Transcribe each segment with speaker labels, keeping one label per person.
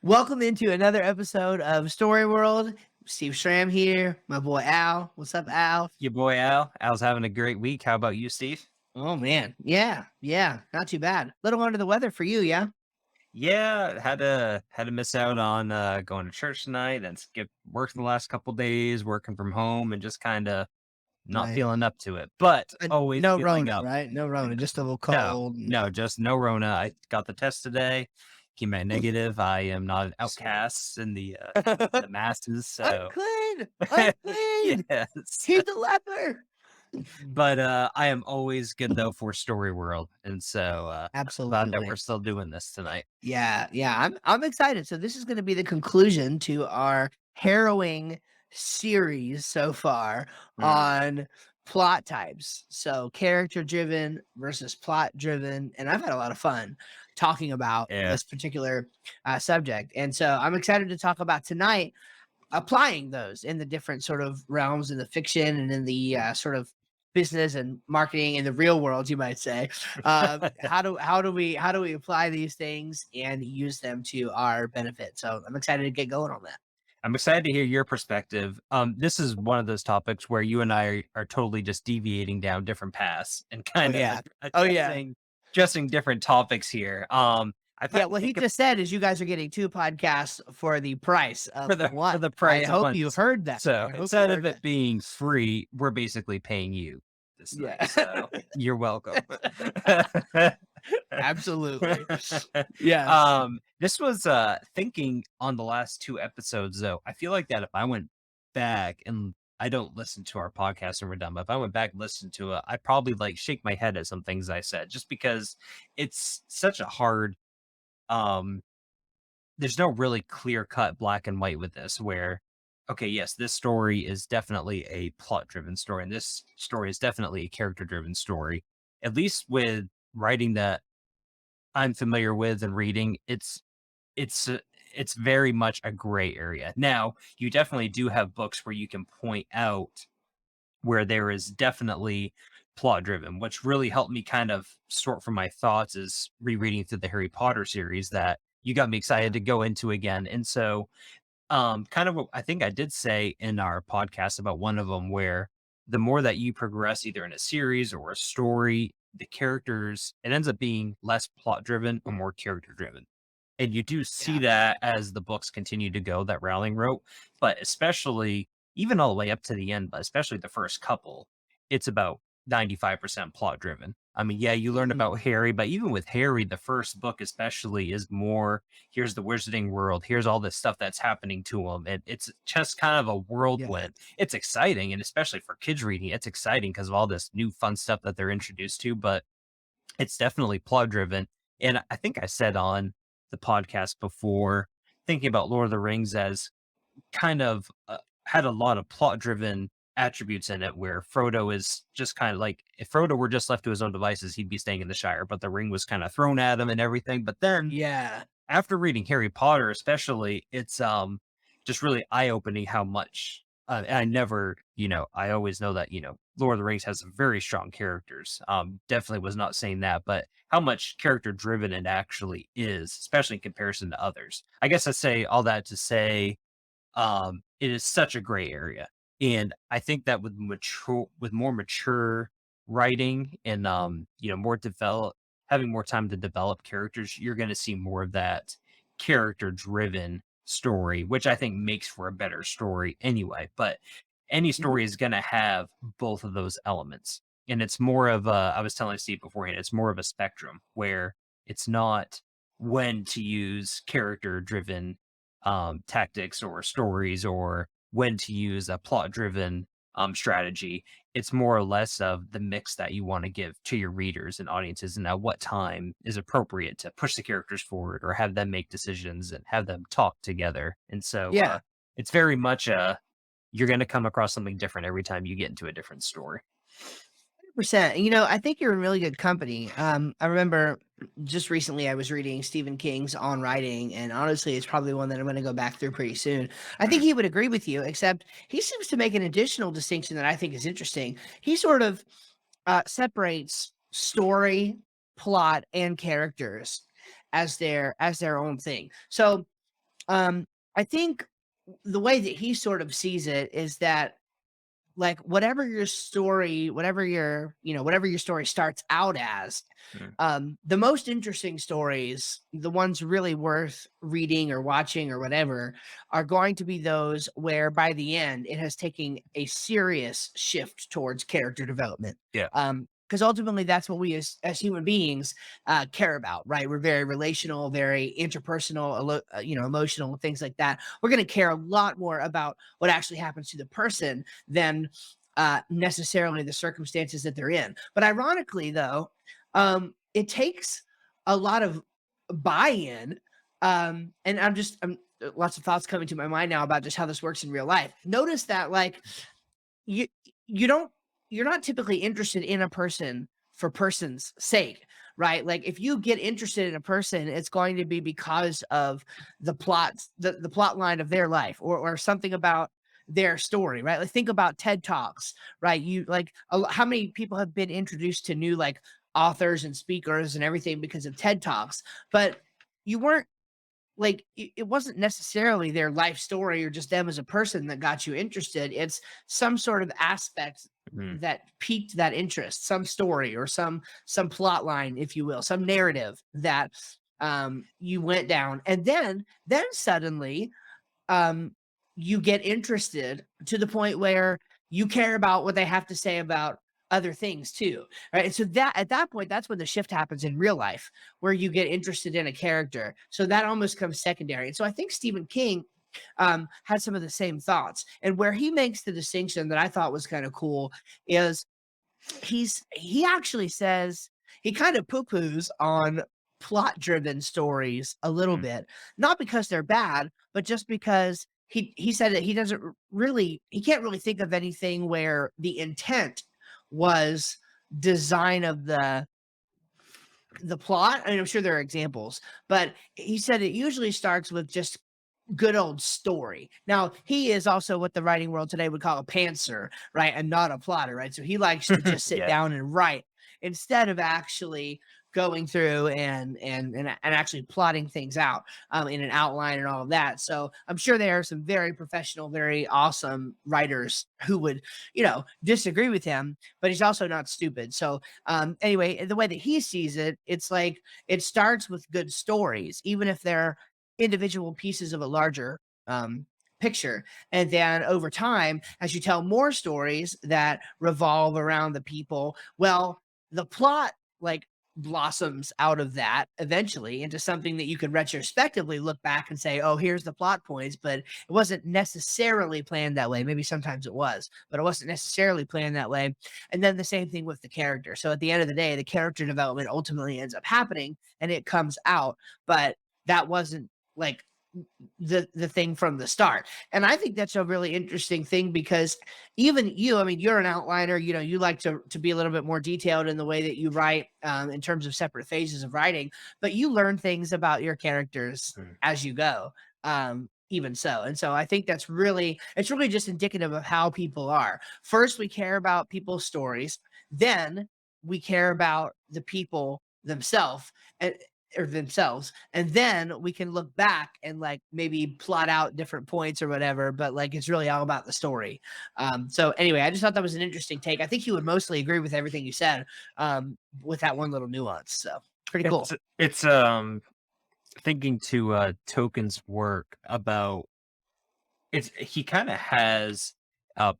Speaker 1: Welcome into another episode of Story World. Steve Schramm here, my boy Al. What's up, Al?
Speaker 2: Your boy Al. Al's having a great week. How about you, Steve?
Speaker 1: Oh man, yeah, not too bad. Little under the weather for you, yeah.
Speaker 2: Yeah, had to miss out on going to church tonight and skip work the last couple days, working from home and just kind of not
Speaker 1: Nice.
Speaker 2: feeling up to it, but always
Speaker 1: No
Speaker 2: feeling
Speaker 1: Rona,
Speaker 2: up.
Speaker 1: right? No Rona, just a little
Speaker 2: No,
Speaker 1: cold.
Speaker 2: no, just no Rona. I got the test today, came out negative. I am not an
Speaker 1: Sweet.
Speaker 2: outcast in the masses, so
Speaker 1: Unclean, unclean.
Speaker 2: yes.
Speaker 1: He's a leper.
Speaker 2: But I am always good though for Story World, and so glad that we're
Speaker 1: Absolutely.
Speaker 2: still doing this tonight.
Speaker 1: Yeah. I'm excited. So this is going to be the conclusion to our harrowing series so far
Speaker 2: Mm,
Speaker 1: on plot types. So character driven versus plot driven, and I've had a lot of fun talking about
Speaker 2: yeah.
Speaker 1: this particular subject. And so I'm excited to talk about tonight applying those in the different sort of realms in the fiction and in the sort of business and marketing in the real world, you might say. How do we apply these things and use them to our benefit? So I'm excited to get going on that.
Speaker 2: I'm excited to hear your perspective. This is one of those topics where you and I are totally just deviating down different paths and
Speaker 1: Oh
Speaker 2: kind of
Speaker 1: yeah. Oh yeah.
Speaker 2: addressing different topics here.
Speaker 1: Yeah, what he just said is you guys are getting two podcasts for the price of
Speaker 2: for
Speaker 1: one.
Speaker 2: the
Speaker 1: I
Speaker 2: price of
Speaker 1: hope
Speaker 2: one.
Speaker 1: you heard that.
Speaker 2: So
Speaker 1: I hope you
Speaker 2: instead of
Speaker 1: heard that.
Speaker 2: it being free, we're basically paying you this night.
Speaker 1: Yeah.
Speaker 2: So you're welcome.
Speaker 1: Absolutely. Yes.
Speaker 2: This was thinking on the last two episodes though. I feel like that if I went back and I don't listen to our podcast and we're done, but if I went back and listened to it, I'd probably like shake my head at some things I said just because it's such a hard um there's no really clear cut black and white with this where okay, yes, this story is definitely a plot driven story and this story is definitely a character driven story. At least with writing that I'm familiar with and reading, it's uh, it's very much a gray area. Now, you definitely do have books where you can point out where there is definitely plot driven, which really helped me kind of sort for my thoughts is rereading through the Harry Potter series that you got me excited
Speaker 1: Yeah.
Speaker 2: to go into again. And so kind of what I think I did say in our podcast about one of them where the more that you progress either in a series or a story, the characters, it ends up being less plot driven or more character driven. And you do see
Speaker 1: Yeah.
Speaker 2: that as the books continue to go, that Rowling wrote, but especially even all the way up to the end, but especially the first couple, it's about 95% plot driven. I mean, yeah, you learn
Speaker 1: Mhm.
Speaker 2: about Harry, but even with Harry, the first book especially is more here's the wizarding world, here's all this stuff that's happening to him. And it's just kind of a
Speaker 1: Yeah.
Speaker 2: whirlwind. It's exciting, and especially for kids reading, it's exciting because of all this new fun stuff that they're introduced to, but it's definitely plot driven. And I think I said on the podcast before, thinking about Lord of the Rings as kind of had a lot of plot driven attributes in it where Frodo is just kind of like if Frodo were just left to his own devices, he'd be staying in the Shire, but the ring was kind of thrown at him and everything. But then
Speaker 1: Yeah.
Speaker 2: after reading Harry Potter, especially, it's just really eye opening how much. And I never, I always know that Lord of the Rings has some very strong characters. Definitely was not saying that, but how much character driven it actually is, especially in comparison to others. I guess I say all that to say, it is such a gray area, and I think that with more mature writing and more develop having more time to develop characters, you're going to see more of that character driven story, which I think makes for a better story anyway. But any
Speaker 1: Mhm.
Speaker 2: story is going to have both of those elements, and it's more of a. I was telling Steve beforehand, it's more of a spectrum where it's not when to use character driven tactics or stories or when to use a plot driven strategy. It's more or less of the mix that you want to give to your readers and audiences and at what time is appropriate to push the characters forward or have them make decisions and have them talk together. And so
Speaker 1: Yeah.
Speaker 2: it's very much you're going to come across something different every time you get into a different story.
Speaker 1: Percent. I think you're in really good company. I remember just recently I was reading Stephen King's On Writing, and honestly, it's probably one that I'm going to go back through pretty soon. I think
Speaker 2: Mm,
Speaker 1: he would agree with you, except he seems to make an additional distinction that I think is interesting. He sort of separates story, plot, and characters as their own thing. So Um, I think the way that he sort of sees it is that, like, whatever your story, whatever your story starts out as,
Speaker 2: Mm,
Speaker 1: the most interesting stories, the ones really worth reading or watching or whatever, are going to be those where by the end it has taken a serious shift towards character development.
Speaker 2: yeah.
Speaker 1: Because ultimately that's what we as human beings care about, right? We're very relational, very interpersonal, emotional, things like that. We're going to care a lot more about what actually happens to the person than necessarily the circumstances that they're in. But ironically, though, it takes a lot of buy-in. And lots of thoughts coming to my mind now about just how this works in real life. Notice that, like, you you don't you're not typically interested in a person for person's sake, right? Like, if you get interested in a person, it's going to be because of the plot line of their life, or something about their story, right? Like, think about TED Talks, right? You like how many people have been introduced to new, like, authors and speakers and everything because of TED Talks, but you weren't like it wasn't necessarily their life story or just them as a person that got you interested. It's some sort of aspect
Speaker 2: Mm,
Speaker 1: that piqued that interest, some story or some plot line, if you will, some narrative that you went down, and then suddenly um, you get interested to the point where you care about what they have to say about other things too, right? And so that at that point, that's when the shift happens in real life, where you get interested in a character. So that almost comes secondary. And so I think Stephen King had some of the same thoughts. And where he makes the distinction that I thought was kind of cool is he actually says he kind of poo-poos on plot-driven stories a little
Speaker 2: mm,
Speaker 1: bit, not because they're bad, but just because he said that he doesn't really he can't really think of anything where the intent was design of the plot. I mean, I'm sure there are examples, but he said it usually starts with just good old story. Now, he is also what the writing world today would call a pantser, right? And not a plotter, right? So he likes to just sit
Speaker 2: yeah.
Speaker 1: down and write instead of actually going through and actually plotting things out in an outline and all of that. So I'm sure there are some very professional, very awesome writers who would, disagree with him, but he's also not stupid. So anyway, the way that he sees it, it's like it starts with good stories, even if they're individual pieces of a larger picture. And then over time, as you tell more stories that revolve around the people, well, the plot, like, blossoms out of that eventually into something that you could retrospectively look back and say, oh, here's the plot points, but it wasn't necessarily planned that way. Maybe sometimes it was, but it wasn't necessarily planned that way. And then the same thing with the character. So at the end of the day, the character development ultimately ends up happening and it comes out, but that wasn't like the thing from the start. And I think that's a really interesting thing because even you, I mean, you're an outliner, you like to be a little bit more detailed in the way that you write in terms of separate phases of writing, but you learn things about your characters
Speaker 2: Mm,
Speaker 1: as you go. Even so. And so I think it's really just indicative of how people are. First, we care about people's stories, then we care about the people themselves. And and then we can look back and, like, maybe plot out different points or whatever, but, like, it's really all about the story. So anyway, I just thought that was an interesting take. I think he would mostly agree with everything you said, with that one little nuance. So pretty
Speaker 2: it's
Speaker 1: cool.
Speaker 2: it's thinking to Token's work about it's he kind of has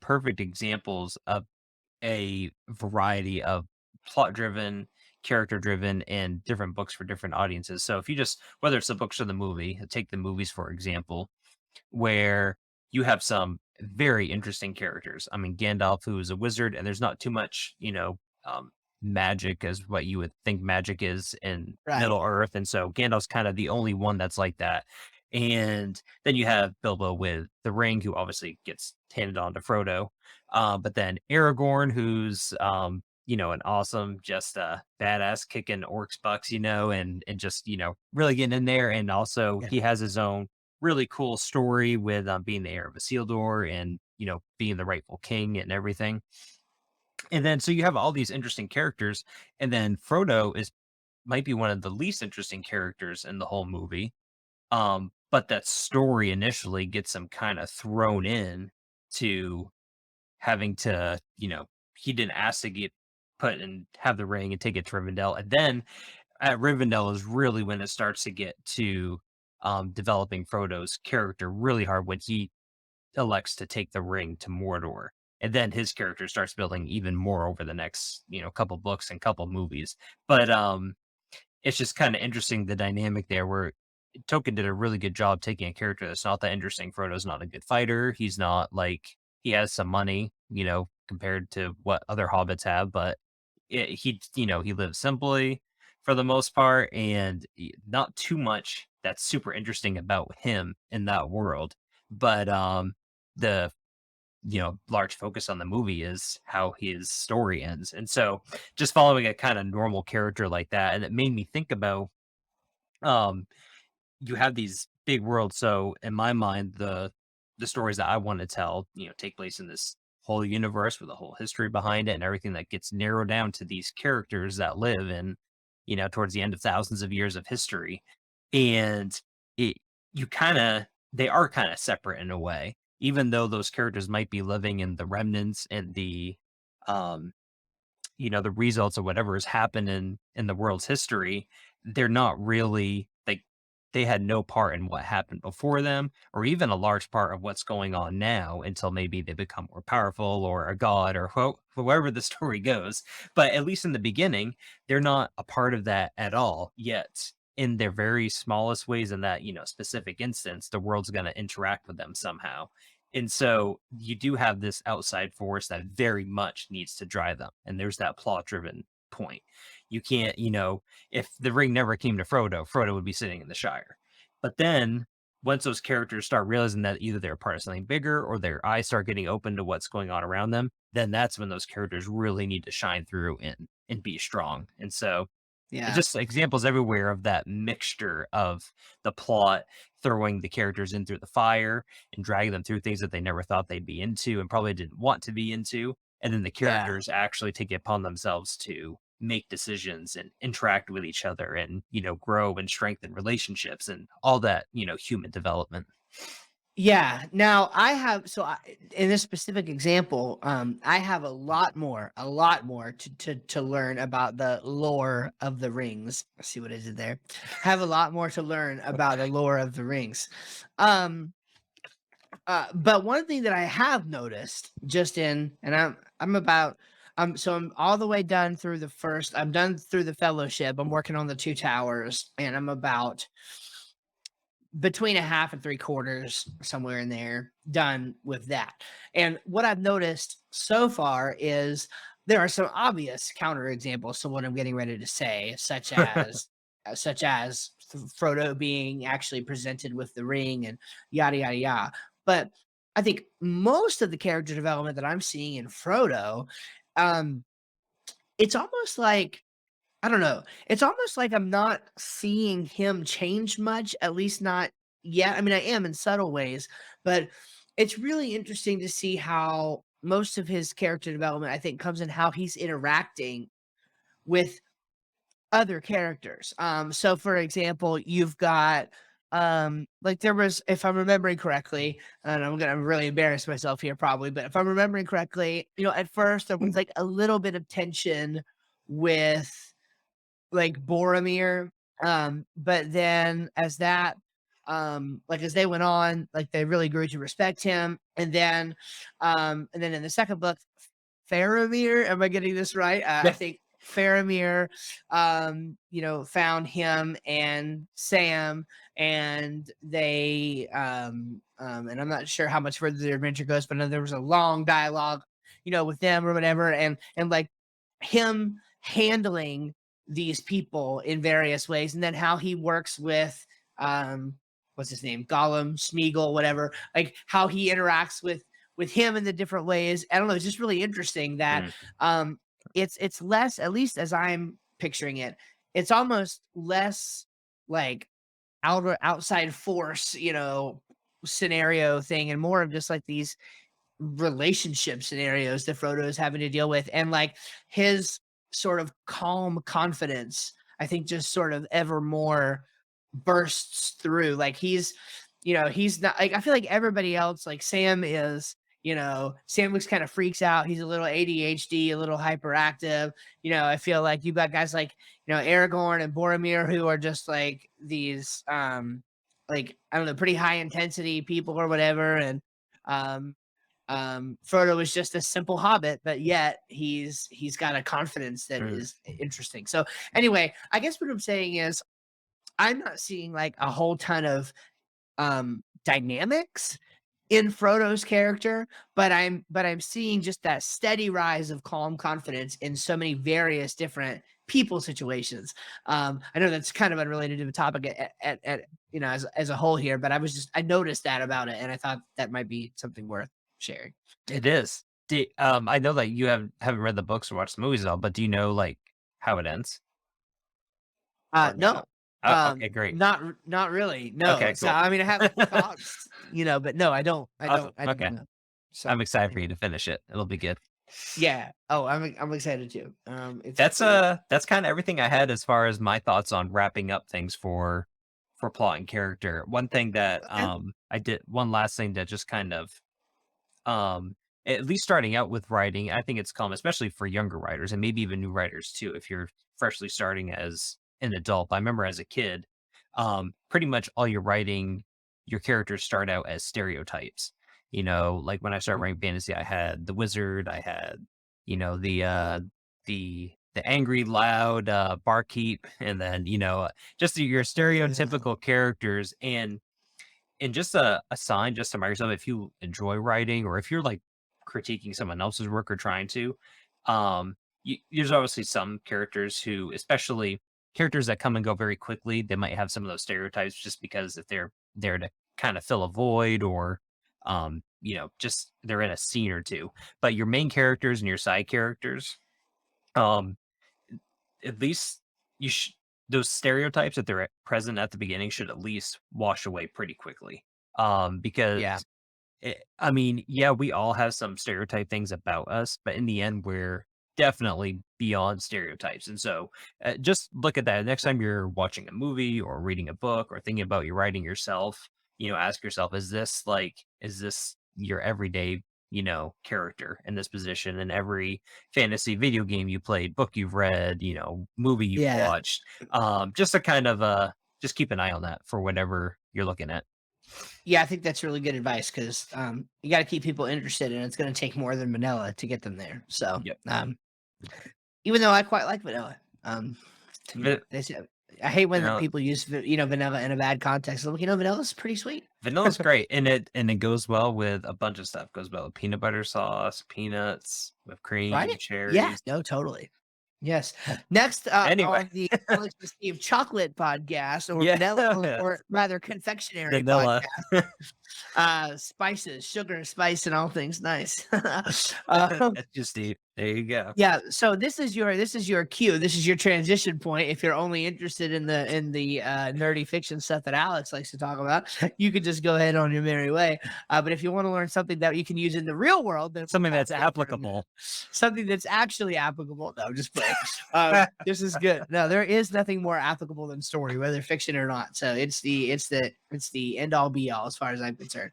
Speaker 2: perfect examples of a variety of plot driven, character driven, and different books for different audiences. So if you just whether it's the books or the movie, take the movies for example, where you have some very interesting characters. I mean, Gandalf, who is a wizard, and there's not too much, magic as what you would think magic is in
Speaker 1: Right.
Speaker 2: Middle Earth, and so Gandalf's kind of the only one that's like that. And then you have Bilbo with the ring, who obviously gets handed on to Frodo. But then Aragorn, who's an awesome, just badass kicking orcs bucks, and just really getting in there. And also
Speaker 1: Yeah.
Speaker 2: he has his own really cool story with being the heir of Isildur and being the rightful king and everything. And then so you have all these interesting characters, and then Frodo is might be one of the least interesting characters in the whole movie. but that story initially gets him kind of thrown in to having to, he didn't ask to get put and have the ring and take it to Rivendell. And then at Rivendell is really when it starts to get to developing Frodo's character really hard when he elects to take the ring to Mordor. And then his character starts building even more over the next, couple books and couple movies. But it's just kind of interesting the dynamic there where Tolkien did a really good job taking a character that's not that interesting. Frodo's not a good fighter. He's not like he has some money, compared to what other hobbits have, but he lives simply for the most part, and not too much that's super interesting about him in that world. But the large focus on the movie is how his story ends. And so just following a kind of normal character like that, and it made me think about um you have these big worlds. So in my mind, the stories that I want to tell, take place in this whole universe with a whole history behind it and everything that gets narrowed down to these characters that live in, towards the end of thousands of years of history. And it you kind of they are kind of separate in a way, even though those characters might be living in the remnants and um the results of whatever has happened in the world's history. They're not really like they had no part in what happened before them, or even a large part of what's going on now until maybe they become more powerful or a god or wherever the story goes. But at least in the beginning, they're not a part of that at all yet. In their very smallest ways, in that specific instance, the world's going to interact with them somehow. And so you do have this outside force that very much needs to drive them. And there's that plot driven point. You can't, if the ring never came to Frodo, Frodo would be sitting in the Shire. But then once those characters start realizing that either they're part of something bigger or their eyes start getting open to what's going on around them, then that's when those characters really need to shine through and be strong. And so it's
Speaker 1: Yeah.
Speaker 2: just examples everywhere of that mixture of the plot throwing the characters in through the fire and dragging them through things that they never thought they'd be into and probably didn't want to be into. And then the
Speaker 1: Yeah.
Speaker 2: characters actually take it upon themselves to make decisions and interact with each other and, grow and strengthen relationships and all that, human development.
Speaker 1: Yeah. Now I have in this specific example, I have a lot more to learn about the lore of the rings. Let's see what I did there. Have a lot more to learn about the lore of the rings. Um, but one thing that I have noticed just and I'm about so I'm all the way done through the first. I'm done through the fellowship. I'm working on the two towers, and I'm about between a half and three quarters, somewhere in there, done with that. And what I've noticed so far is there are some obvious counter examples to what I'm getting ready to say, such as Frodo being actually presented with the ring and yada yada yada. But I think most of the character development that I'm seeing in Frodo, um, it's almost like I don't know. It's almost like I'm not seeing him change much, at least not yet. I mean, I am in subtle ways, but it's really interesting to see how most of his character development, I think, comes in how he's interacting with other characters. So for example, you've got like there was, if I'm remembering correctly, and I'm really embarrass myself here probably, but if I'm remembering correctly, at first there was like a little bit of tension with like Boromir, but then like as they went on, like they really grew to respect him, and then in the second book, Faramir, am I getting this right? I
Speaker 2: Yeah.
Speaker 1: think Faramir, found him and Sam, and and I'm not sure how much further their adventure goes, but I know there was a long dialogue, with them or whatever, and like him handling these people in various ways, and then how he works with um what's his name, Gollum, Smeagol, whatever, like how he interacts with him in the different ways. I don't know, it's just really interesting that
Speaker 2: Mm.
Speaker 1: um it's less, at least as I'm picturing it, it's almost less like outside force, scenario thing, and more of just like these relationship scenarios that Frodo is having to deal with, and like his sort of calm confidence, I think just sort of ever more bursts through. Like he's not like, I feel like everybody else, like Sam is, Sam looks kind of freaks out. He's a little ADHD, a little hyperactive. I feel like you've got guys like, Aragorn and Boromir who are just like these, like, I don't know, pretty high intensity people or whatever. And, Frodo is just a simple hobbit, but yet he's got a confidence that is interesting. So anyway, I guess what I'm saying is I'm not seeing like a whole ton of dynamics in Frodo's character, but I'm seeing just that steady rise of calm confidence in so many various different people situations. I know that's kind of unrelated to the topic at as a whole here, but I noticed that about it, and I thought that might be something worth sharing.
Speaker 2: It is. I know that you haven't read the books or watched the movies at all, but do you know like how it ends? Or
Speaker 1: No,
Speaker 2: no? Oh, okay, great.
Speaker 1: not really. No.
Speaker 2: Okay,
Speaker 1: So
Speaker 2: cool.
Speaker 1: I mean, I have thoughts, but no, I don't.
Speaker 2: Awesome.
Speaker 1: I don't
Speaker 2: Okay.
Speaker 1: know. So
Speaker 2: I'm excited for you to finish it. It'll be good.
Speaker 1: yeah. Oh, I'm excited too. It's
Speaker 2: That's kind of everything I had as far as my thoughts on wrapping up things for plot and character. One thing that
Speaker 1: okay.
Speaker 2: I did one last thing that just kind of um at least starting out with writing, I think it's common, especially for younger writers and maybe even new writers too, if you're freshly starting as an adult. I remember as a kid, pretty much all your writing, your characters start out as stereotypes. Like when I started writing fantasy, I had the wizard, I had, the angry, loud barkeep, and then, just your stereotypical characters. And just a sign just to remind yourself if you enjoy writing or if you're like critiquing someone else's work or trying to, there's obviously some characters who, especially characters that come and go very quickly, they might have some of those stereotypes just because if they're there to kind of fill a void or, just they're in a scene or two. But your main characters and your side characters, um, at least you should those stereotypes that they're present at the beginning should at least wash away pretty quickly. Because
Speaker 1: Yeah.
Speaker 2: I mean, yeah, we all have some stereotype things about us, but in the end, we're definitely beyond stereotypes. And so, just look at that next time you're watching a movie or reading a book or thinking about your writing yourself. Ask yourself, is this your everyday, character in this position in every fantasy video game you played, book you've read, movie you've
Speaker 1: Yeah.
Speaker 2: watched? Just to kind of just keep an eye on that for whatever you're looking at.
Speaker 1: Yeah, I think that's really good advice because you got to keep people interested, and it's going to take more than vanilla to get them there. So,
Speaker 2: Yep.
Speaker 1: even though I quite like vanilla,
Speaker 2: Va-
Speaker 1: they say, I hate when
Speaker 2: Vanilla,
Speaker 1: people use vanilla in a bad context. I'm like, vanilla's pretty sweet.
Speaker 2: vanilla's great, and it goes well with a bunch of stuff. Goes well with peanut butter sauce, peanuts, whipped cream,
Speaker 1: Right? Yeah,
Speaker 2: cherries.
Speaker 1: no, totally. Yes. Next,
Speaker 2: Anyway,
Speaker 1: on the Alex Steve Chocolate podcast, or
Speaker 2: yeah,
Speaker 1: vanilla, or rather confectionery
Speaker 2: vanilla.
Speaker 1: podcast, spices, sugar, spice, and all things nice.
Speaker 2: That's just deep. There you go.
Speaker 1: Yeah, so this is your cue. This is your transition point. If you're only interested in the nerdy fiction stuff that Alex likes to talk about, you could just go ahead on your merry way. But if you want to learn something that you can use in the real world, then
Speaker 2: Something that's applicable.
Speaker 1: something that's actually applicable. No, just play. This is good. No, there is nothing more applicable than story, whether fiction or not. So it's the end all be all as far as I'm concerned.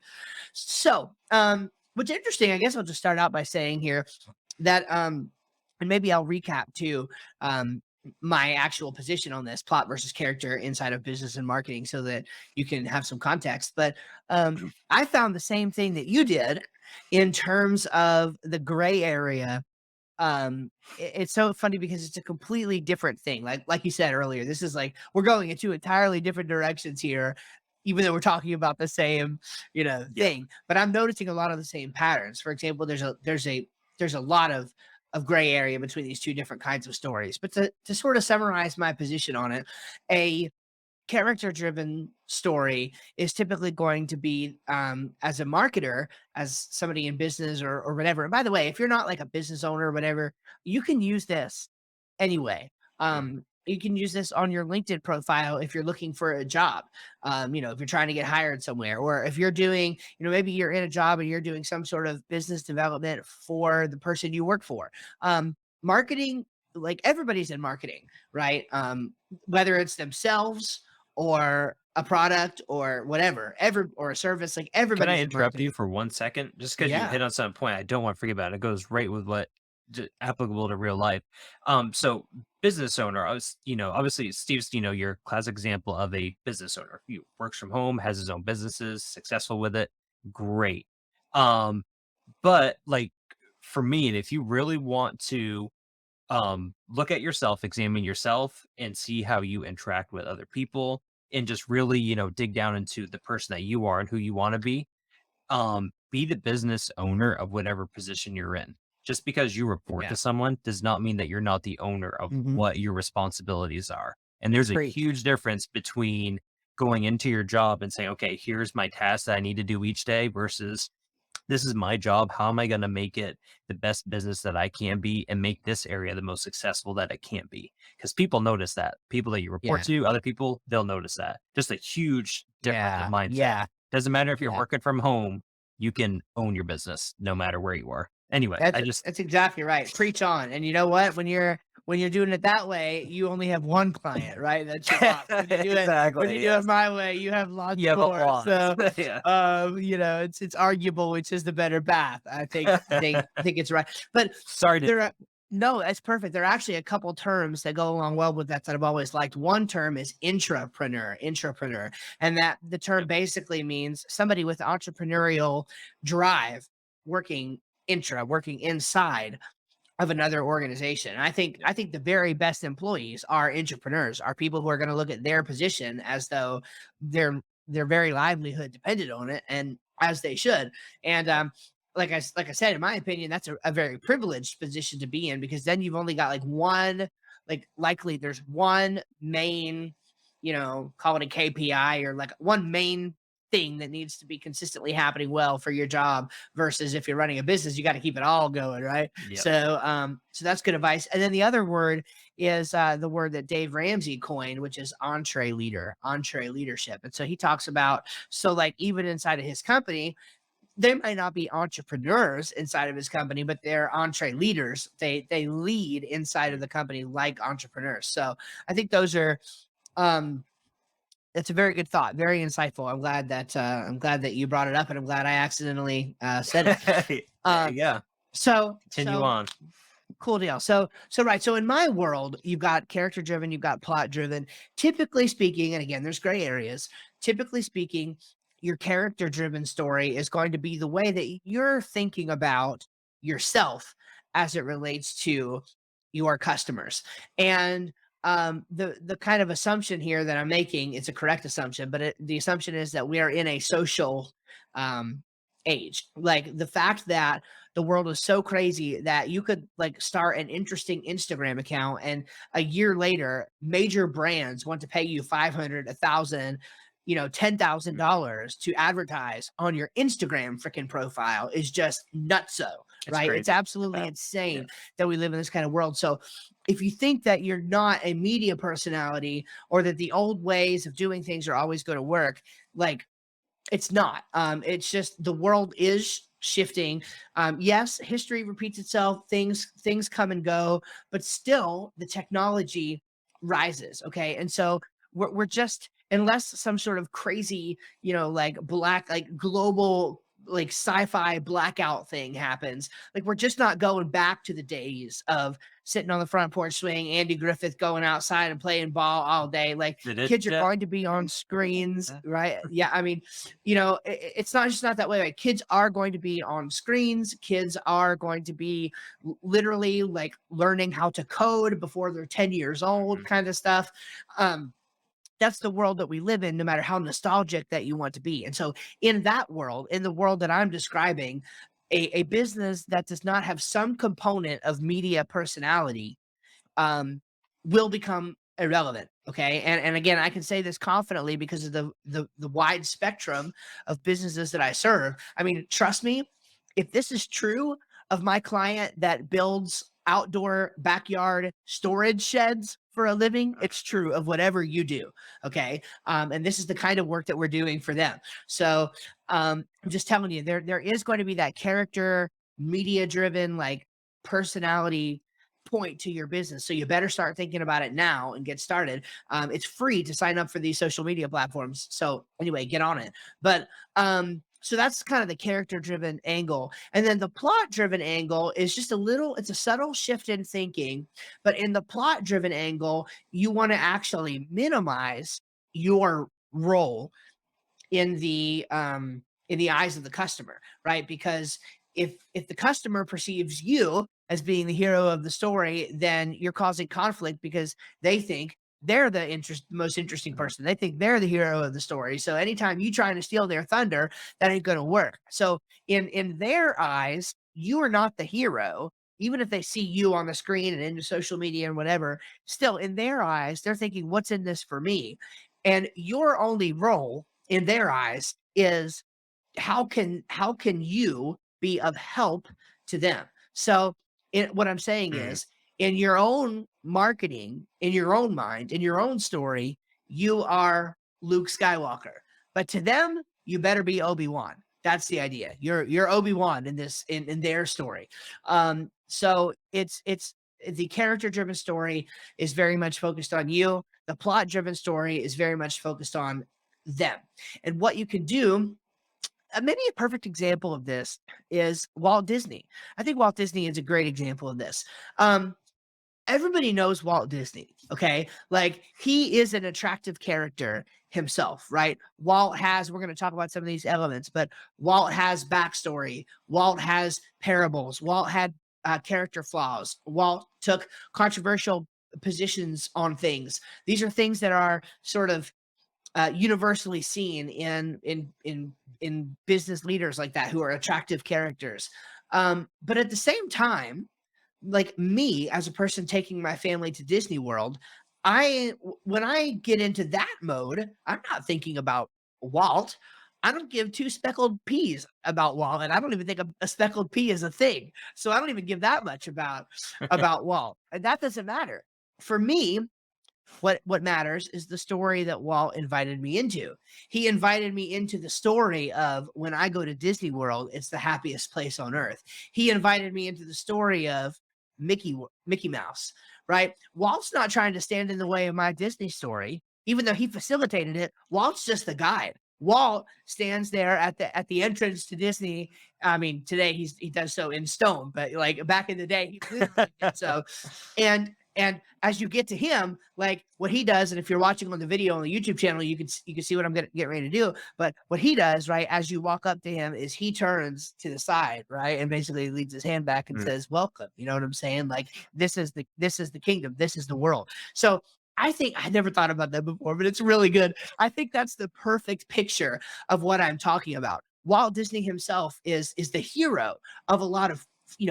Speaker 1: So, what's interesting, I guess I'll just start out by saying here that and maybe I'll recap too my actual position on this plot versus character inside of business and marketing so that you can have some context. But I found the same thing that you did in terms of the gray area. It's so funny because it's a completely different thing. Like you said earlier, this is like we're going into entirely different directions here, even though we're talking about the same thing. But I'm noticing a lot of the same patterns. For example, there's a lot of gray area between these two different kinds of stories. But to sort of summarize my position on it, a character driven story is typically going to be, as a marketer, as somebody in business or whatever. And by the way, if you're not like a business owner or whatever, you can use this anyway. You can use this on your LinkedIn profile if you're looking for a job. If you're trying to get hired somewhere, or if you're doing, maybe you're in a job and you're doing some sort of business development for the person you work for. Marketing, like everybody's in marketing, right? Whether it's themselves or a product or whatever, or a service. Like
Speaker 2: Can I
Speaker 1: everybody's in
Speaker 2: interrupt you
Speaker 1: marketing.
Speaker 2: for 1 second? Just because you
Speaker 1: Yeah.
Speaker 2: hit on some point I don't want to forget about. It goes right with what applicable to real life. So business owner, obviously Steve's, your classic example of a business owner. He works from home, has his own businesses, successful with it. Great. Um, but like for me, and if you really want to look at yourself, examine yourself, and see how you interact with other people, and just really, dig down into the person that you are and who you want to be the business owner of whatever position you're in. Just because you report
Speaker 1: Yeah.
Speaker 2: to someone does not mean that you're not the owner of
Speaker 1: Hmm.
Speaker 2: what your responsibilities are. And there's a
Speaker 1: Preach.
Speaker 2: huge difference between going into your job and saying, okay, here's my task that I need to do each day versus this is my job. How am I going to make it the best business that I can be and make this area the most successful that it can be? Because people notice that. People that you report
Speaker 1: Yeah.
Speaker 2: to, other people, they'll notice that. Just a huge difference of
Speaker 1: Yeah.
Speaker 2: mindset.
Speaker 1: Yeah.
Speaker 2: Doesn't matter if you're
Speaker 1: Yeah.
Speaker 2: working from home, you can own your business no matter where you are. Anyway,
Speaker 1: That's
Speaker 2: I just
Speaker 1: that's exactly right. Preach on. And you know what? When you're doing it that way, you only have one client, right? That's your boss. When you
Speaker 2: exactly,
Speaker 1: do it
Speaker 2: yes.
Speaker 1: my way, you have lots
Speaker 2: You have a
Speaker 1: more.
Speaker 2: lot.
Speaker 1: So,
Speaker 2: Yeah.
Speaker 1: it's arguable which is the better path. I think it's right. But
Speaker 2: Sorry to
Speaker 1: there are no, that's perfect. There are actually a couple terms that go along well with that I've always liked. One term is intrapreneur, and that the term basically means somebody with entrepreneurial drive working working inside of another organization. And I think the very best employees are entrepreneurs, are people who are going to look at their position as though their very livelihood depended on it, and as they should. And like I said, in my opinion, that's a very privileged position to be in, because then you've only got like one, like likely there's one main, call it a KPI, or like one main thing that needs to be consistently happening well for your job, versus if you're running a business, you got to keep it all going, right?
Speaker 2: Yep.
Speaker 1: So that's good advice. And then the other word is the word that Dave Ramsey coined, which is entree leadership. And so he talks about, so like even inside of his company, they might not be entrepreneurs inside of his company, but they're entree leaders. They lead inside of the company like entrepreneurs. So I think those are um that's a very good thought, very insightful. I'm glad that you brought it up, and I'm glad I accidentally said it.
Speaker 2: There
Speaker 1: Um,
Speaker 2: you go.
Speaker 1: so
Speaker 2: Continue
Speaker 1: so
Speaker 2: on.
Speaker 1: cool deal. So right. So in my world, you've got character driven, you've got plot driven. Typically speaking, and again, there's gray areas. Typically speaking, your character driven story is going to be the way that you're thinking about yourself as it relates to your customers. And the kind of assumption here that I'm making, it's a correct assumption, but the assumption is that we are in a social um, age. Like the fact that the world is so crazy that you could like start an interesting Instagram account, and a year later major brands want to pay you 500, 1,000, $10,000 to advertise on your Instagram freaking profile is just nutso,
Speaker 2: It's
Speaker 1: right? It's
Speaker 2: crazy.
Speaker 1: absolutely
Speaker 2: Yeah.
Speaker 1: insane that we live in this kind of world. So if you think that you're not a media personality, or that the old ways of doing things are always going to work, like it's not. It's just the world is shifting. Yes, history repeats itself. Things come and go, but still the technology rises. Okay, and so we're just, unless some sort of crazy, like black, like global, like sci-fi blackout thing happens, like we're just not going back to the days of sitting on the front porch swing, Andy Griffith going outside and playing ball all day. Like
Speaker 2: Did it?
Speaker 1: kids are
Speaker 2: Yeah.
Speaker 1: going to be on screens, right? Yeah, I mean, it's not just not that way. Like kids are going to be on screens. Kids are going to be literally like learning how to code before they're 10 years old,
Speaker 2: Mhm.
Speaker 1: kind of stuff. Um, that's the world that we live in, no matter how nostalgic that you want to be. And so, in that world, in the world that I'm describing, a business that does not have some component of media personality um, will become irrelevant. Okay. And again, I can say this confidently because of the wide spectrum of businesses that I serve. I mean, trust me, if this is true of my client that builds outdoor backyard storage sheds for a living, it's true of whatever you do. Okay. And this is the kind of work that we're doing for them. So I'm just telling you, there is going to be that character, media driven, like personality point to your business. So you better start thinking about it now and get started. It's free to sign up for these social media platforms. So anyway, get on it. But so that's kind of the character driven angle. And then the plot driven angle is just it's a subtle shift in thinking. But in the plot driven angle, you want to actually minimize your role in the eyes of the customer, right? Because if the customer perceives you as being the hero of the story, then you're causing conflict because they think they're the most interesting person. They think they're the hero of the story. So anytime you trying to steal their thunder, that ain't going to work. So in their eyes, you are not the hero. Even if they see you on the screen and into social media and whatever, still in their eyes, they're thinking, what's in this for me? And your only role in their eyes is how can you be of help to them? So what I'm saying
Speaker 2: Mm,
Speaker 1: is, in your own marketing, in your own mind, in your own story, you are Luke Skywalker, but to them you better be Obi-Wan. That's the idea. You're Obi-Wan in this in their story. So it's the character driven story is very much focused on you. The plot driven story is very much focused on them. And what you can do, maybe a perfect example of this is Walt Disney. I think Walt Disney is a great example of this. Um, Everybody knows Walt Disney, okay? Like, he is an attractive character himself, right? We're going to talk about some of these elements, but Walt has backstory. Walt has parables. Walt had character flaws. Walt took controversial positions on things. These are things that are sort of universally seen in business leaders like that who are attractive characters. But at the same time, like me as a person taking my family to Disney World, when I get into that mode, I'm not thinking about Walt. I don't give two speckled peas about Walt, and I don't even think a speckled pea is a thing. So I don't even give that much about Walt, and that doesn't matter for me. What matters is the story that Walt invited me into. He invited me into the story of, when I go to Disney World, it's the happiest place on earth. He invited me into the story of Mickey Mouse, right? Walt's not trying to stand in the way of my Disney story, even though he facilitated it. Walt's just the guide. Walt stands there at the entrance to Disney. I mean, today he does so in stone, but like back in the day, he literally did so. And as you get to him, like what he does, and if you're watching on the video on the YouTube channel, you can see what I'm gonna get ready to do. But what he does, right, as you walk up to him, is he turns to the side, right, and basically leads his hand back and
Speaker 2: mm,
Speaker 1: says, "Welcome." You know what I'm saying? Like, this is the kingdom, this is the world. So I think I never thought about that before, but it's really good. I think that's the perfect picture of what I'm talking about. Walt Disney himself is the hero of a lot of,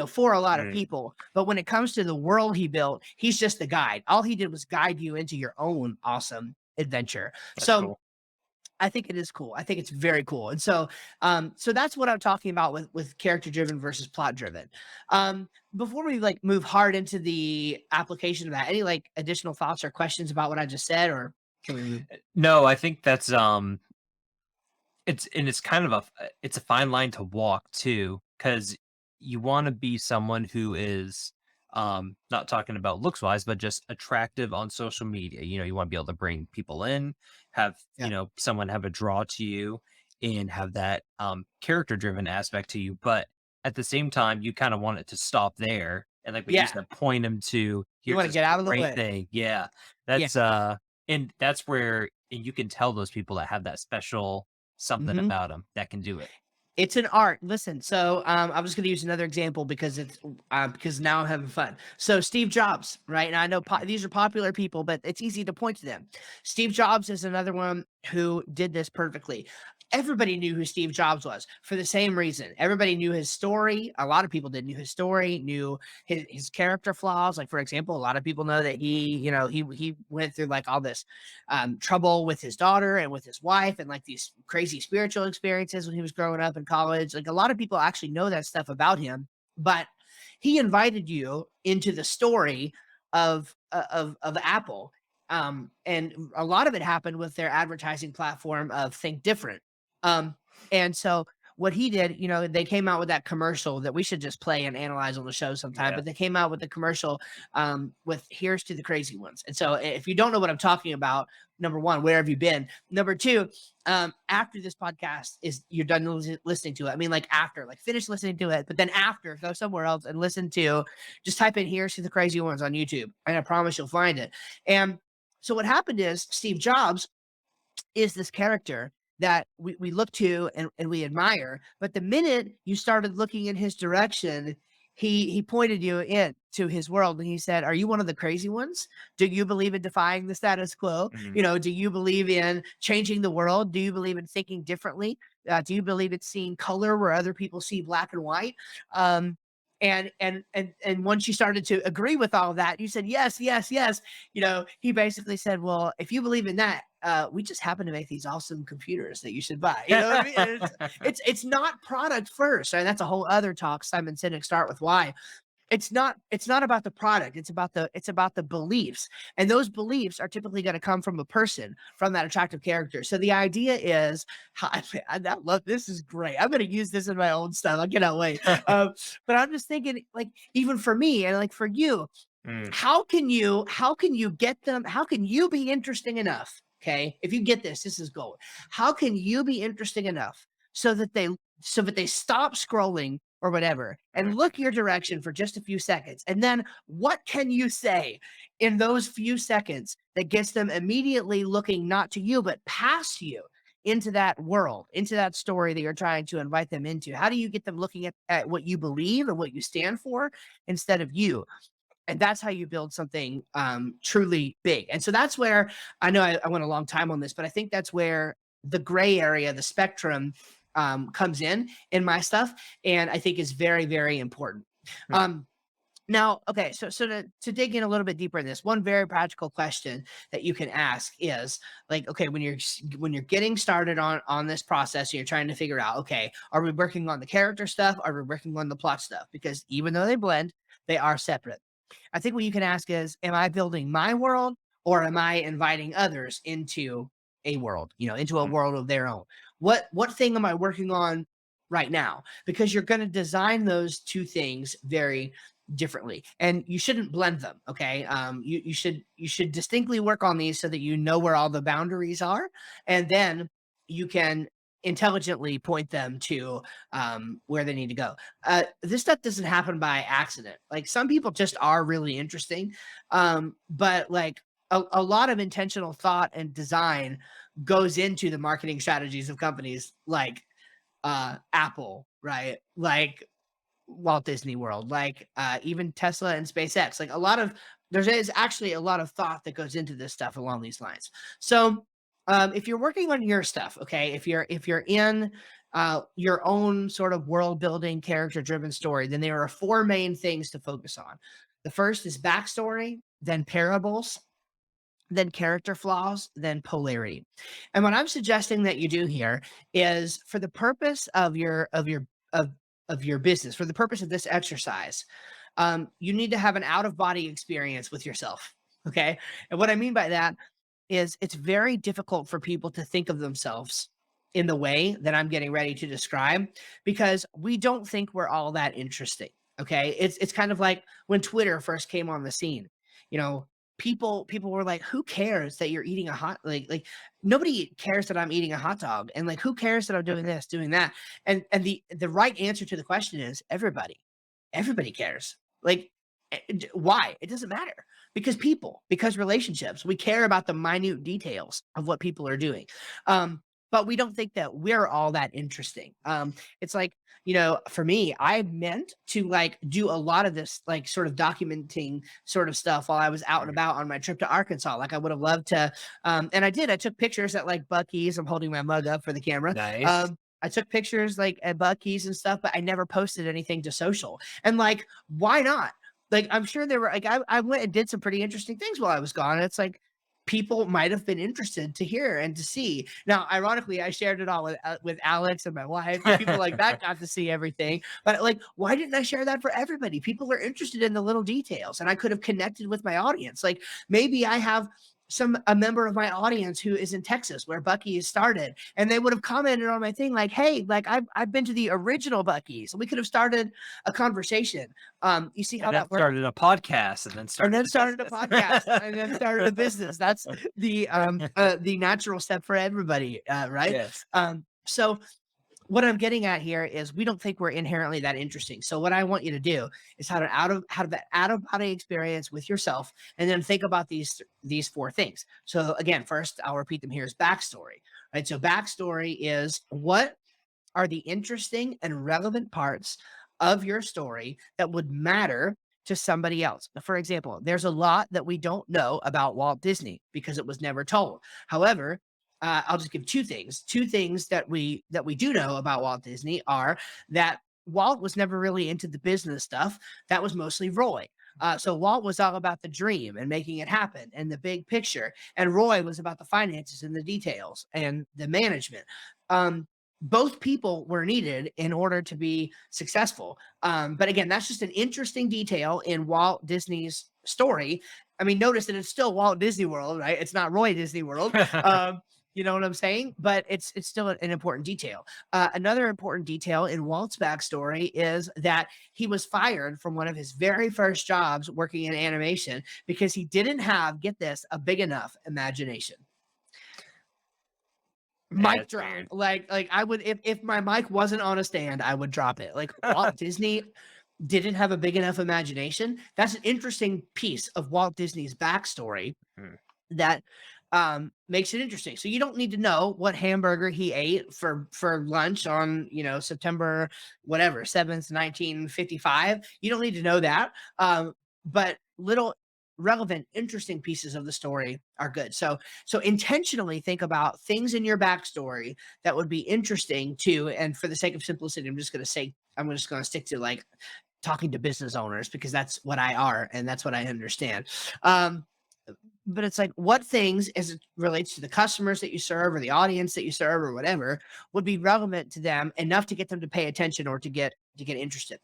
Speaker 1: for a lot of
Speaker 2: mm.
Speaker 1: people. But when it comes to the world he built, he's just the guide. All he did was guide you into your own awesome adventure.
Speaker 2: That's
Speaker 1: So
Speaker 2: cool.
Speaker 1: I think it is cool. I think it's very cool. And so, so that's what I'm talking about with character driven versus plot driven. Before we like move hard into the application of that, any like additional thoughts or questions about what I just said, or can we move?
Speaker 2: No, I think that's it's kind of it's a fine line to walk too, because you want to be someone who is not talking about looks wise, but just attractive on social media. You want to be able to bring people in, have
Speaker 1: Yeah.
Speaker 2: someone have a draw to you, and have that character driven aspect to you. But at the same time, you kind of want it to stop there, and like what you
Speaker 1: Yeah.
Speaker 2: said, point them to,
Speaker 1: You
Speaker 2: here's
Speaker 1: want to
Speaker 2: this
Speaker 1: get out of the
Speaker 2: great
Speaker 1: way.
Speaker 2: thing. Yeah,
Speaker 1: Yeah.
Speaker 2: that's and that's where, and you can tell those people that have that special something
Speaker 1: Mhm.
Speaker 2: about them that can do it.
Speaker 1: It's an art. Listen, so I'm just going to use another example because now I'm having fun. So Steve Jobs, right? And I know these are popular people, but it's easy to point to them. Steve Jobs is another one who did this perfectly. Everybody knew who Steve Jobs was for the same reason. Everybody knew his story. A lot of people did knew his story, knew his character flaws. Like, for example, a lot of people know that he went through like all this trouble with his daughter and with his wife, and like these crazy spiritual experiences when he was growing up in college. Like, a lot of people actually know that stuff about him, but he invited you into the story of Apple. And a lot of it happened with their advertising platform of Think Different. Um, and so what he did, you know, they came out with that commercial that we should just play and analyze on the show sometime,
Speaker 2: Yeah.
Speaker 1: but they came out with the commercial with "Here's to the Crazy Ones." And so if you don't know what I'm talking about, number one, where have you been? Number two, after this podcast is you're done listening to it. I mean, like after, like finish listening to it, but then after, go somewhere else and listen to, just type in "Here's to the Crazy Ones" on YouTube, and I promise you'll find it. And so what happened is Steve Jobs is this character that we look to and we admire. But the minute you started looking in his direction, he pointed you in to his world and he said, "Are you one of the crazy ones? Do you believe in defying the status quo?
Speaker 2: Mhm.
Speaker 1: You know, do you believe in changing the world? Do you believe in thinking differently? Do you believe in seeing color where other people see black and white?" And once you started to agree with all of that, you said yes, yes, yes. You know, he basically said, "Well, if you believe in that, we just happen to make these awesome computers that you should buy." You know what I mean? And it's not product first, and that's a whole other talk. Simon Sinek, Start With Why. It's not about the product. It's about the beliefs, and those beliefs are typically going to come from a person, from that attractive character. So the idea is, I love this is great. I'm going to use this in my own stuff. I cannot wait. But I'm just thinking, like, even for me and like for you,
Speaker 2: Mm.
Speaker 1: how can you get them? How can you be interesting enough? Okay, if you get this is gold. How can you be interesting enough so that they stop scrolling or whatever and look your direction for just a few seconds? And then what can you say in those few seconds that gets them immediately looking not to you but past you, into that world, into that story that you're trying to invite them into? How do you get them looking at what you believe and what you stand for instead of you? And that's how you build something truly big. And so that's where I know I went a long time on this, but I think that's where the gray area, the spectrum, comes in my stuff, and I think is very, very important.
Speaker 2: Hmm.
Speaker 1: Now, okay, so to dig in a little bit deeper in this, one very practical question that you can ask is, like, okay, when you're getting started on this process, and you're trying to figure out, okay, are we working on the character stuff? Are we working on the plot stuff? Because even though they blend, they are separate. I think what you can ask is, am I building my world, or am I inviting others into a world, into a world of their own? What thing am I working on right now? Because you're going to design those two things very differently, and you shouldn't blend them. Okay. You should distinctly work on these so that you know where all the boundaries are, and then you can intelligently point them to where they need to go. This stuff doesn't happen by accident. Like, some people just are really interesting, but like a lot of intentional thought and design goes into the marketing strategies of companies like Apple, right? Like Walt Disney World, like even Tesla and SpaceX. Like, there is actually a lot of thought that goes into this stuff along these lines. So if you're working on your stuff, okay, if you're in your own sort of world building, character driven story, then there are four main things to focus on. The first is backstory, then parables, then character flaws, then polarity. And what I'm suggesting that you do here is, for the purpose of your business, for the purpose of this exercise, you need to have an out of body experience with yourself. Okay. And what I mean by that is, it's very difficult for people to think of themselves in the way that I'm getting ready to describe, because we don't think we're all that interesting. Okay. It's kind of like when Twitter first came on the scene, you know, people were like, who cares that you're eating a hot, like nobody cares that I'm eating a hot dog, and like, who cares that I'm doing this, doing that? And the right answer to the question is everybody cares. Like, why? It doesn't matter, because because relationships, we care about the minute details of what people are doing. But we don't think that we're all that interesting. It's like, for me, I meant to like do a lot of this, like, sort of documenting sort of stuff while I was out and about on my trip to Arkansas. Like, I would have loved to, and I did. I took pictures at like Buc-ee's. I'm holding my mug up for the camera.
Speaker 2: Nice.
Speaker 1: I took pictures like at Buc-ee's and stuff, but I never posted anything to social. And like, why not? Like, I'm sure there were, like, I went and did some pretty interesting things while I was gone. And it's like, people might have been interested to hear and to see. Now, ironically, I shared it all with Alex and my wife. People like that got to see everything. But like, why didn't I share that for everybody? People are interested in the little details, and I could have connected with my audience. Like, maybe I have a member of my audience who is in Texas where Buc-ee's started, and they would have commented on my thing like, hey, like I've been to the original Buc-ee's. We could have started a conversation. You see how
Speaker 2: And then
Speaker 1: that works?
Speaker 2: started a podcast and then started
Speaker 1: A podcast and then started a business. That's the natural step for everybody, right?
Speaker 2: Yes.
Speaker 1: So what I'm getting at here is we don't think we're inherently that interesting. So what I want you to do is have that out of body experience with yourself, and then think about these 4 things. So again, first I'll repeat them here is backstory, right? So backstory is what are the interesting and relevant parts of your story that would matter to somebody else. For example, there's a lot that we don't know about Walt Disney because it was never told. However, I'll just give 2 things. 2 things that we do know about Walt Disney are that Walt was never really into the business stuff. That was mostly Roy. So Walt was all about the dream and making it happen and the big picture, and Roy was about the finances and the details and the management. Both people were needed in order to be successful. But again, that's just an interesting detail in Walt Disney's story. I mean, notice that it's still Walt Disney World, right? It's not Roy Disney World. You know what I'm saying? But it's still an important detail. Another important detail in Walt's backstory is that he was fired from one of his very first jobs working in animation because he didn't have, get this, a big enough imagination. Mic drop.
Speaker 2: Weird.
Speaker 1: Like I would, if my mic wasn't on a stand, I would drop it. Like Walt Disney didn't have a big enough imagination. That's an interesting piece of Walt Disney's backstory that makes it interesting. So you don't need to know what hamburger he ate for lunch on, September whatever 7th, 1955. You don't need to know that. But little relevant, interesting pieces of the story are good. So intentionally think about things in your backstory that would be interesting to, and for the sake of simplicity, I'm just going to stick to like talking to business owners because that's what I are and that's what I understand. But it's like, what things as it relates to the customers that you serve or the audience that you serve or whatever would be relevant to them enough to get them to pay attention or to get interested.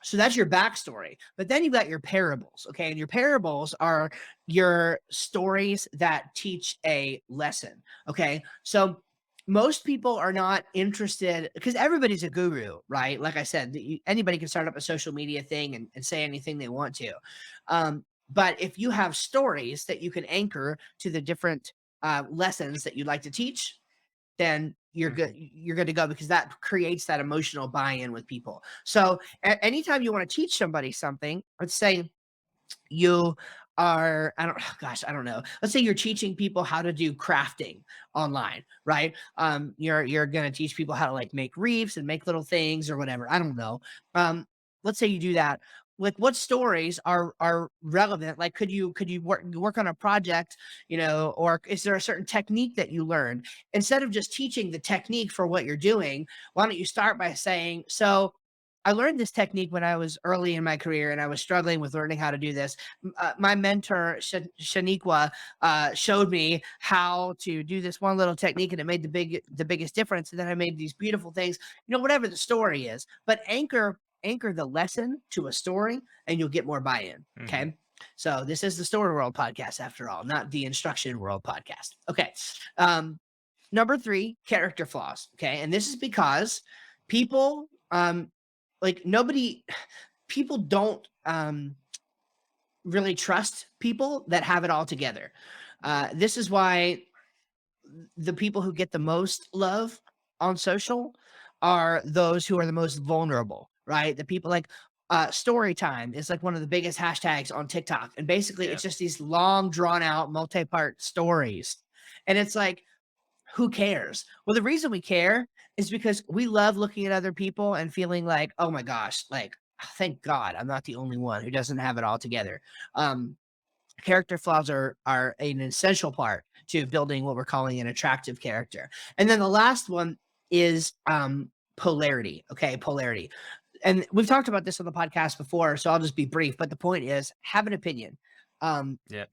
Speaker 1: So that's your backstory, but then you've got your parables. Okay. And your parables are your stories that teach a lesson. Okay. So most people are not interested because everybody's a guru, right? Like I said, anybody can start up a social media thing and say anything they want to. But if you have stories that you can anchor to the different lessons that you'd like to teach, then you're good. You're good to go because that creates that emotional buy-in with people. So anytime you want to teach somebody something, let's say you are, I don't know. Let's say you're teaching people how to do crafting online, right? You're going to teach people how to like make reefs and make little things or whatever. I don't know. Let's say you do that. Like what stories are relevant? Like could you work on a project, or is there a certain technique that you learned? Instead of just teaching the technique for what you're doing, why don't you start by saying, so I learned this technique when I was early in my career and I was struggling with learning how to do this. My mentor, Shaniqua, showed me how to do this one little technique and it made the biggest difference. And then I made these beautiful things, whatever the story is, but anchor the lesson to a story and you'll get more buy-in. Okay. So this is the Story World podcast after all, not the Instruction World podcast. Okay. Number 3, character flaws. Okay. And this is because people, people don't really trust people that have it all together. This is why the people who get the most love on social are those who are the most vulnerable, right? The people like story time is like one of the biggest hashtags on TikTok. And basically it's just these long drawn out multi-part stories. And it's like, who cares? Well, the reason we care is because we love looking at other people and feeling like, oh my gosh, like, thank God I'm not the only one who doesn't have it all together. Character flaws are an essential part to building what we're calling an attractive character. And then the last one is polarity. Okay, polarity. And we've talked about this on the podcast before, so I'll just be brief. But the point is, have an opinion.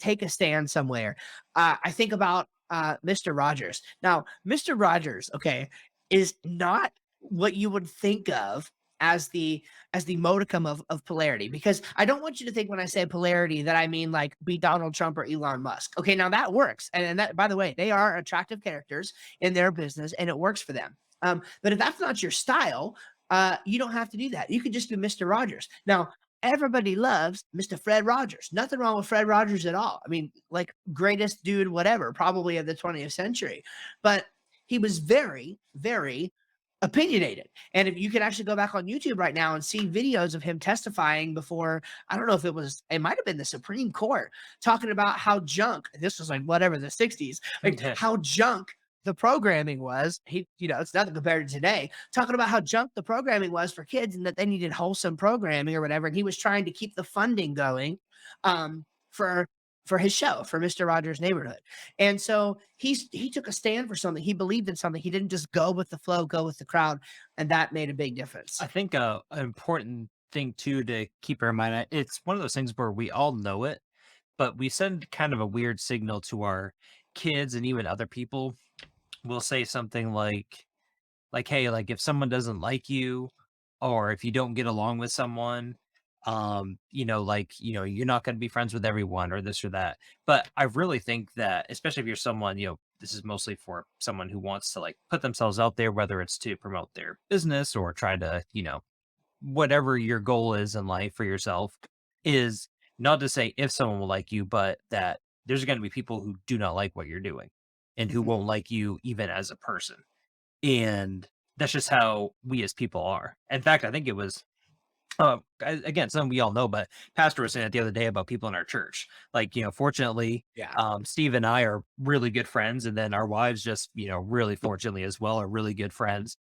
Speaker 1: Take a stand somewhere. I think about Mr. Rogers. Now, Mr. Rogers, okay, is not what you would think of as the modicum of polarity, because I don't want you to think when I say polarity that I mean like be Donald Trump or Elon Musk. Okay, now that works, and that, by the way, they are attractive characters in their business, and it works for them. But if that's not your style, you don't have to do that. You could just do Mr. Rogers. Now, everybody loves Mr. Fred Rogers. Nothing wrong with Fred Rogers at all. I mean, like greatest dude, whatever, probably of the 20th century. But he was very, very opinionated. And if you can actually go back on YouTube right now and see videos of him testifying before, I don't know if it might have been the Supreme Court, talking about how junk, this was like whatever, the 60s, like how junk the programming was. It's nothing compared to today, talking about how junk the programming was for kids and that they needed wholesome programming or whatever. And he was trying to keep the funding going for his show, for Mr. Rogers' Neighborhood. And so he took a stand for something. He believed in something. He didn't just go with the flow, go with the crowd. And that made a big difference.
Speaker 2: I think an important thing too to keep in mind, it's one of those things where we all know it, but we send kind of a weird signal to our kids and even other people. We'll say something like, hey, like if someone doesn't like you, or if you don't get along with someone, you're not going to be friends with everyone, or this or that. But I really think that, especially if you're someone, this is mostly for someone who wants to like put themselves out there, whether it's to promote their business or try to, whatever your goal is in life for yourself, is not to say if someone will like you, but that there's going to be people who do not like what you're doing and who
Speaker 1: Mhm.
Speaker 2: won't like you even as a person. And that's just how we as people are. In fact, I think it was again, something we all know, but pastor was saying it the other day about people in our church. Like, fortunately,
Speaker 1: Yeah.
Speaker 2: Steve and I are really good friends, and then our wives just, really fortunately as well, are really good friends.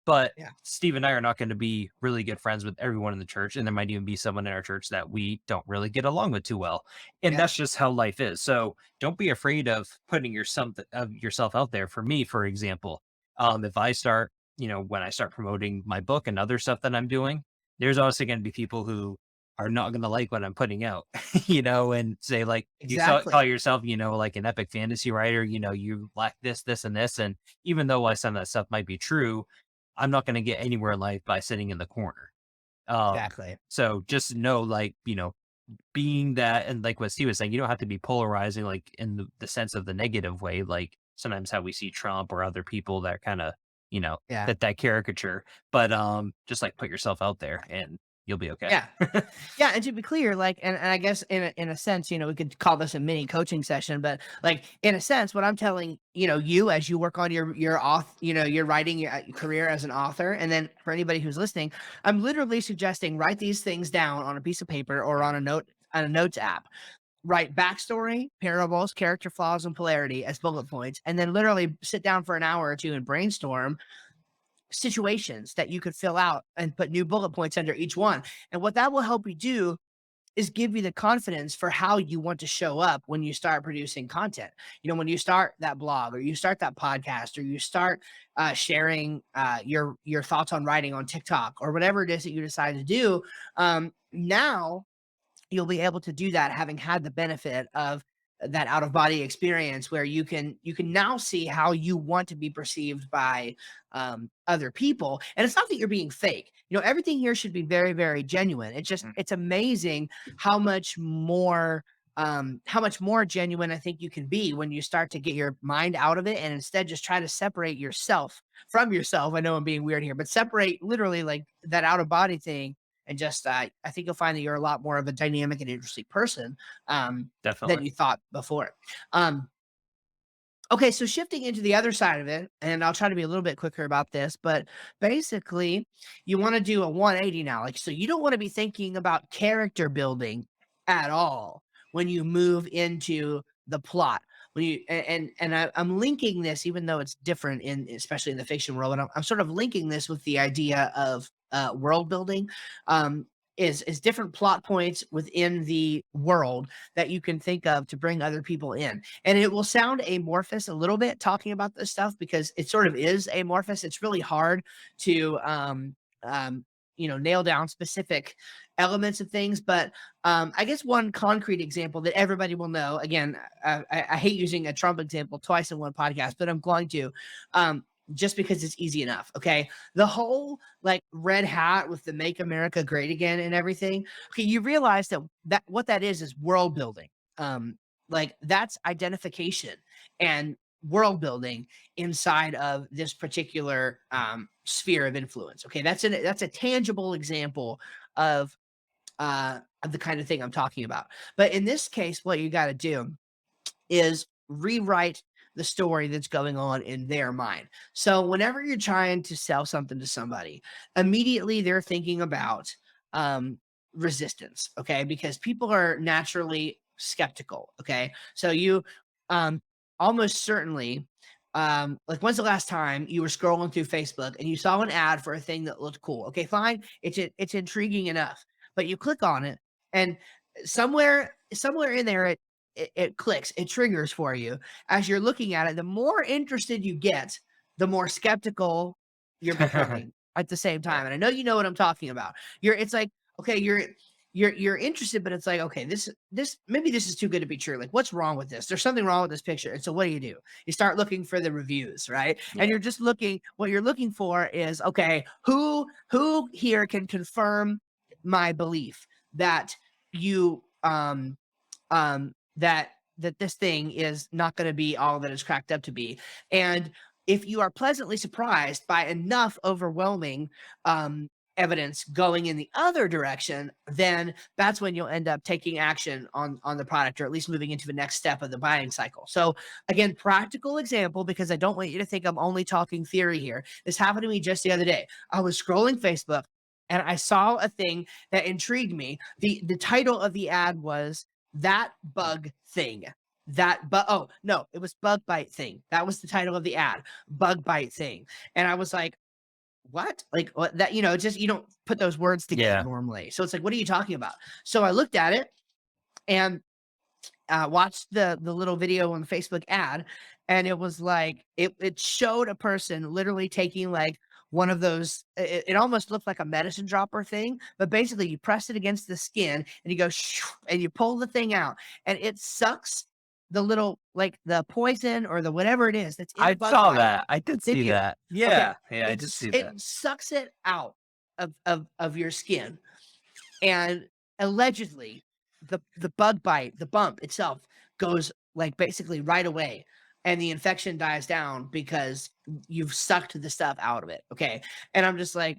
Speaker 2: But
Speaker 1: Yeah.
Speaker 2: Steve and I are not going to be really good friends with everyone in the church, and there might even be someone in our church that we don't really get along with too well, and
Speaker 1: Yeah.
Speaker 2: that's just how life is. So don't be afraid of putting yourself out there. For me, for example, if I start, when I start promoting my book and other stuff that I'm doing, there's also going to be people who are not going to like what I'm putting out, and say like, call
Speaker 1: Exactly.
Speaker 2: yourself, like an epic fantasy writer, you lack this, this, and this. And even though some of that stuff might be true, I'm not going to get anywhere in life by sitting in the corner.
Speaker 1: Exactly.
Speaker 2: So just know, like, being that, and like what Steve was saying, you don't have to be polarizing, like in the sense of the negative way, like sometimes how we see Trump or other people that kind of,
Speaker 1: Yeah.
Speaker 2: that caricature, but just like put yourself out there and you'll be okay.
Speaker 1: Yeah. Yeah, and to be clear, like, and I guess in a sense, we could call this a mini coaching session, but like in a sense, what I'm telling, you as you work on your your writing your career as an author, and then for anybody who's listening, I'm literally suggesting write these things down on a piece of paper or on a notes app. Write backstory, parables, character flaws, and polarity as bullet points, and then literally sit down for an hour or two and brainstorm situations that you could fill out and put new bullet points under each one. And what that will help you do is give you the confidence for how you want to show up when you start producing content. When you start that blog or you start that podcast or you start sharing your thoughts on writing on TikTok or whatever it is that you decide to do. Now you'll be able to do that having had the benefit of that out of body experience where you can now see how you want to be perceived by other people. And it's not that you're being fake. Everything here should be very, very genuine. It's amazing how much more genuine I think you can be when you start to get your mind out of it and instead just try to separate yourself from yourself. I know I'm being weird here, but separate literally like that out of body thing, and just I think you'll find that you're a lot more of a dynamic and interesting person than
Speaker 2: Definitely.
Speaker 1: you thought before. Um, okay, so shifting into the other side of it, and I'll try to be a little bit quicker about this, but basically, you want to do a 180 now. Like, so you don't want to be thinking about character building at all when you move into the plot. When you I'm linking this, even though it's different in especially in the fiction world, and I'm sort of linking this with the idea of world building. Is different plot points within the world that you can think of to bring other people in. And it will sound amorphous a little bit talking about this stuff because it sort of is amorphous. It's really hard to nail down specific elements of things. But I guess one concrete example that everybody will know, again, I hate using a Trump example twice in one podcast, but I'm going to. just because it's easy enough. Okay. The whole like red hat with the make America great again and everything. Okay. You realize that what that is world building. Like that's identification and world building inside of this particular sphere of influence. Okay. That's a tangible example of the kind of thing I'm talking about. But in this case, what you got to do is rewrite the story that's going on in their mind. So whenever you're trying to sell something to somebody, immediately they're thinking about um, resistance, okay? Because people are naturally skeptical, okay? So you um, almost certainly, like when's the last time you were scrolling through Facebook and you saw an ad for a thing that looked cool? Okay, fine, it's intriguing enough, but you click on it and somewhere in there it clicks, it triggers for you. As you're looking at it, the more interested you get, the more skeptical you're becoming at the same time. And I know you know what I'm talking about. It's like, okay, you're interested, but it's like, okay, this maybe this is too good to be true. Like, what's wrong with this? There's something wrong with this picture. And so what do? You start looking for the reviews, right?
Speaker 2: Yeah.
Speaker 1: And you're just what you're looking for is, okay, who here can confirm my belief that you that this thing is not going to be all that it's cracked up to be. And if you are pleasantly surprised by enough overwhelming evidence going in the other direction, then that's when you'll end up taking action on the product, or at least moving into the next step of the buying cycle. So again, practical example, because I don't want you to think I'm only talking theory here. This happened to me just the other day. I was scrolling Facebook and I saw a thing that intrigued me. The title of the ad was "That Bug Thing." Oh no, it was "Bug Bite Thing." That was the title of the ad, "Bug Bite Thing." And I was like, what? Like what that, just you don't put those words together normally. So it's like, what are you talking about? So I looked at it and watched the little video on the Facebook ad, and it was like it showed a person literally taking like one of those. It almost looked like a medicine dropper thing, but basically you press it against the skin and you go and you pull the thing out, and it sucks the little like the poison or the whatever it is that's in
Speaker 2: I
Speaker 1: the bug
Speaker 2: saw
Speaker 1: bite.
Speaker 2: that. I did
Speaker 1: Did
Speaker 2: see
Speaker 1: you?
Speaker 2: that.
Speaker 1: Okay,
Speaker 2: Yeah, I did see that.
Speaker 1: it sucks it out of your skin, and allegedly the bug bite, the bump itself goes like basically right away, and the infection dies down because you've sucked the stuff out of it. Okay. And I'm just like,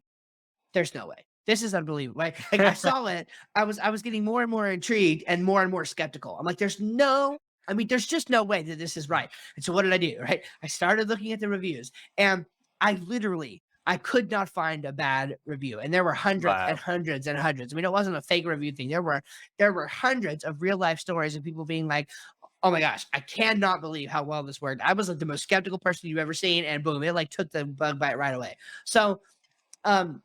Speaker 1: there's no way. This is unbelievable. Right? Like I saw it, I was getting more and more intrigued and more skeptical. I'm like, there's just no way that this is right. And so what did I do? Right? I started looking at the reviews, and I could not find a bad review. And there were hundreds and
Speaker 2: Wow.
Speaker 1: hundreds and hundreds. I mean, it wasn't a fake review thing. There were hundreds of real life stories of people being like, oh my gosh, I cannot believe how well this worked. I was like the most skeptical person you've ever seen. And boom, it like took the bug bite right away. So um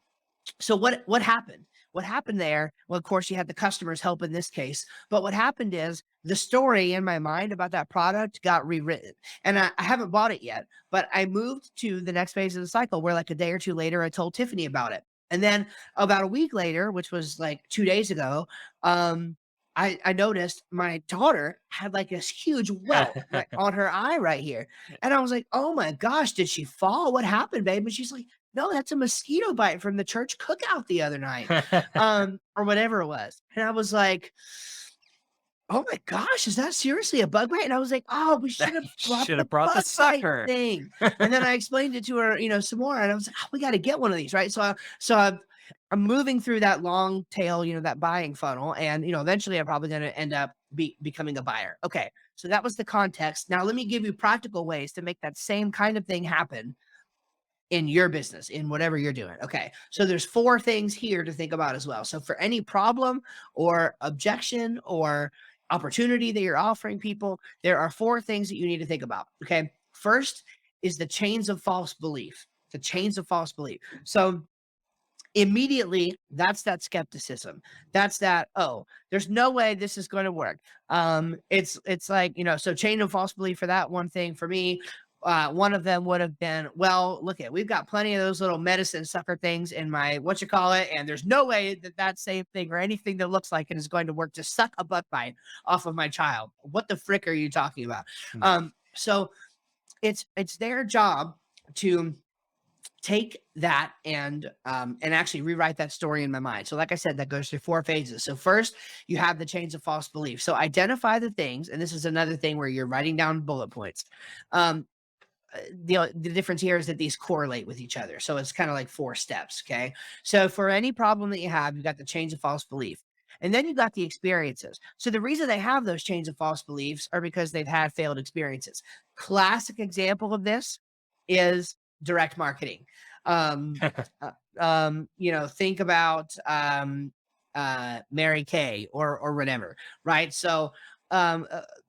Speaker 1: so what happened? What happened there? Well, of course, you had the customer's help in this case, but what happened is the story in my mind about that product got rewritten, and I haven't bought it yet. But I moved to the next phase of the cycle, where like a day or two later, I told Tiffany about it, and then about a week later, which was like 2 days ago, I noticed my daughter had like this huge welt right on her eye right here, and I was like, oh my gosh, did she fall? What happened, babe? And she's like, no, that's a mosquito bite from the church cookout the other night, or whatever it was. And I was like, oh my gosh, is that seriously a bug bite? And I was like, oh, we should have brought
Speaker 2: Should
Speaker 1: the
Speaker 2: have brought the
Speaker 1: bug bite
Speaker 2: sucker.
Speaker 1: thing. And then I explained it to her, some more. And I was like, oh, we got to get one of these, right? I'm moving through that long tail, that buying funnel. And, eventually I'm probably going to end up becoming a buyer. Okay. So that was the context. Now let me give you practical ways to make that same kind of thing happen in your business, in whatever you're doing. Okay. So there's 4 things here to think about as well. So for any problem or objection or opportunity that you're offering people, there are 4 things that you need to think about. Okay. First is the chains of false belief. The chains of false belief. So immediately that's that skepticism. That's that, oh, there's no way this is going to work. It's like, so chain of false belief for that one thing. For me, one of them would have been, well, look at, we've got plenty of those little medicine sucker things in my, and there's no way that same thing or anything that looks like it is going to work to suck a butt bite off of my child. What the frick are you talking about? So it's their job to take that and actually rewrite that story in my mind. So like I said, that goes through 4 phases. So first, you have the chains of false belief. So identify the things, and this is another thing where you're writing down bullet points. Um, the difference here is that these correlate with each other. So it's kind of like 4 steps. Okay. So for any problem that you have, you've got the chains of false belief. And then you've got the experiences. So the reason they have those chains of false beliefs are because they've had failed experiences. Classic example of this is direct marketing. Um, think about Mary Kay or whatever, right? So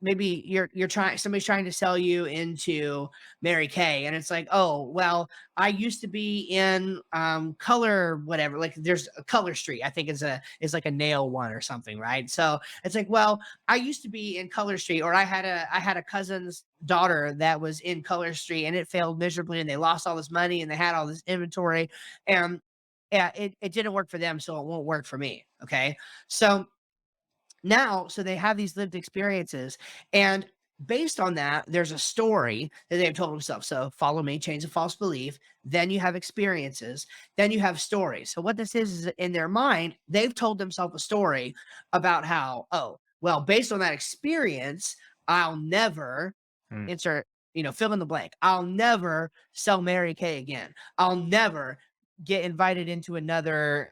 Speaker 1: maybe somebody's trying to sell you into Mary Kay, and it's like, oh well, I used to be in color whatever, like there's a Color Street, I think is like a nail one or something, right? So it's like, well, I used to be in Color Street, or I had a cousin's daughter that was in Color Street and it failed miserably and they lost all this money and they had all this inventory, and yeah, it didn't work for them, so it won't work for me. Okay. So they have these lived experiences, and based on that, there's a story that they've told themselves. So follow me, change of false belief. Then you have experiences. Then you have stories. So what this is in their mind, they've told themselves a story about how, oh, well, based on that experience, I'll never
Speaker 2: Hmm.
Speaker 1: insert, fill in the blank. I'll never sell Mary Kay again. I'll never get invited into another,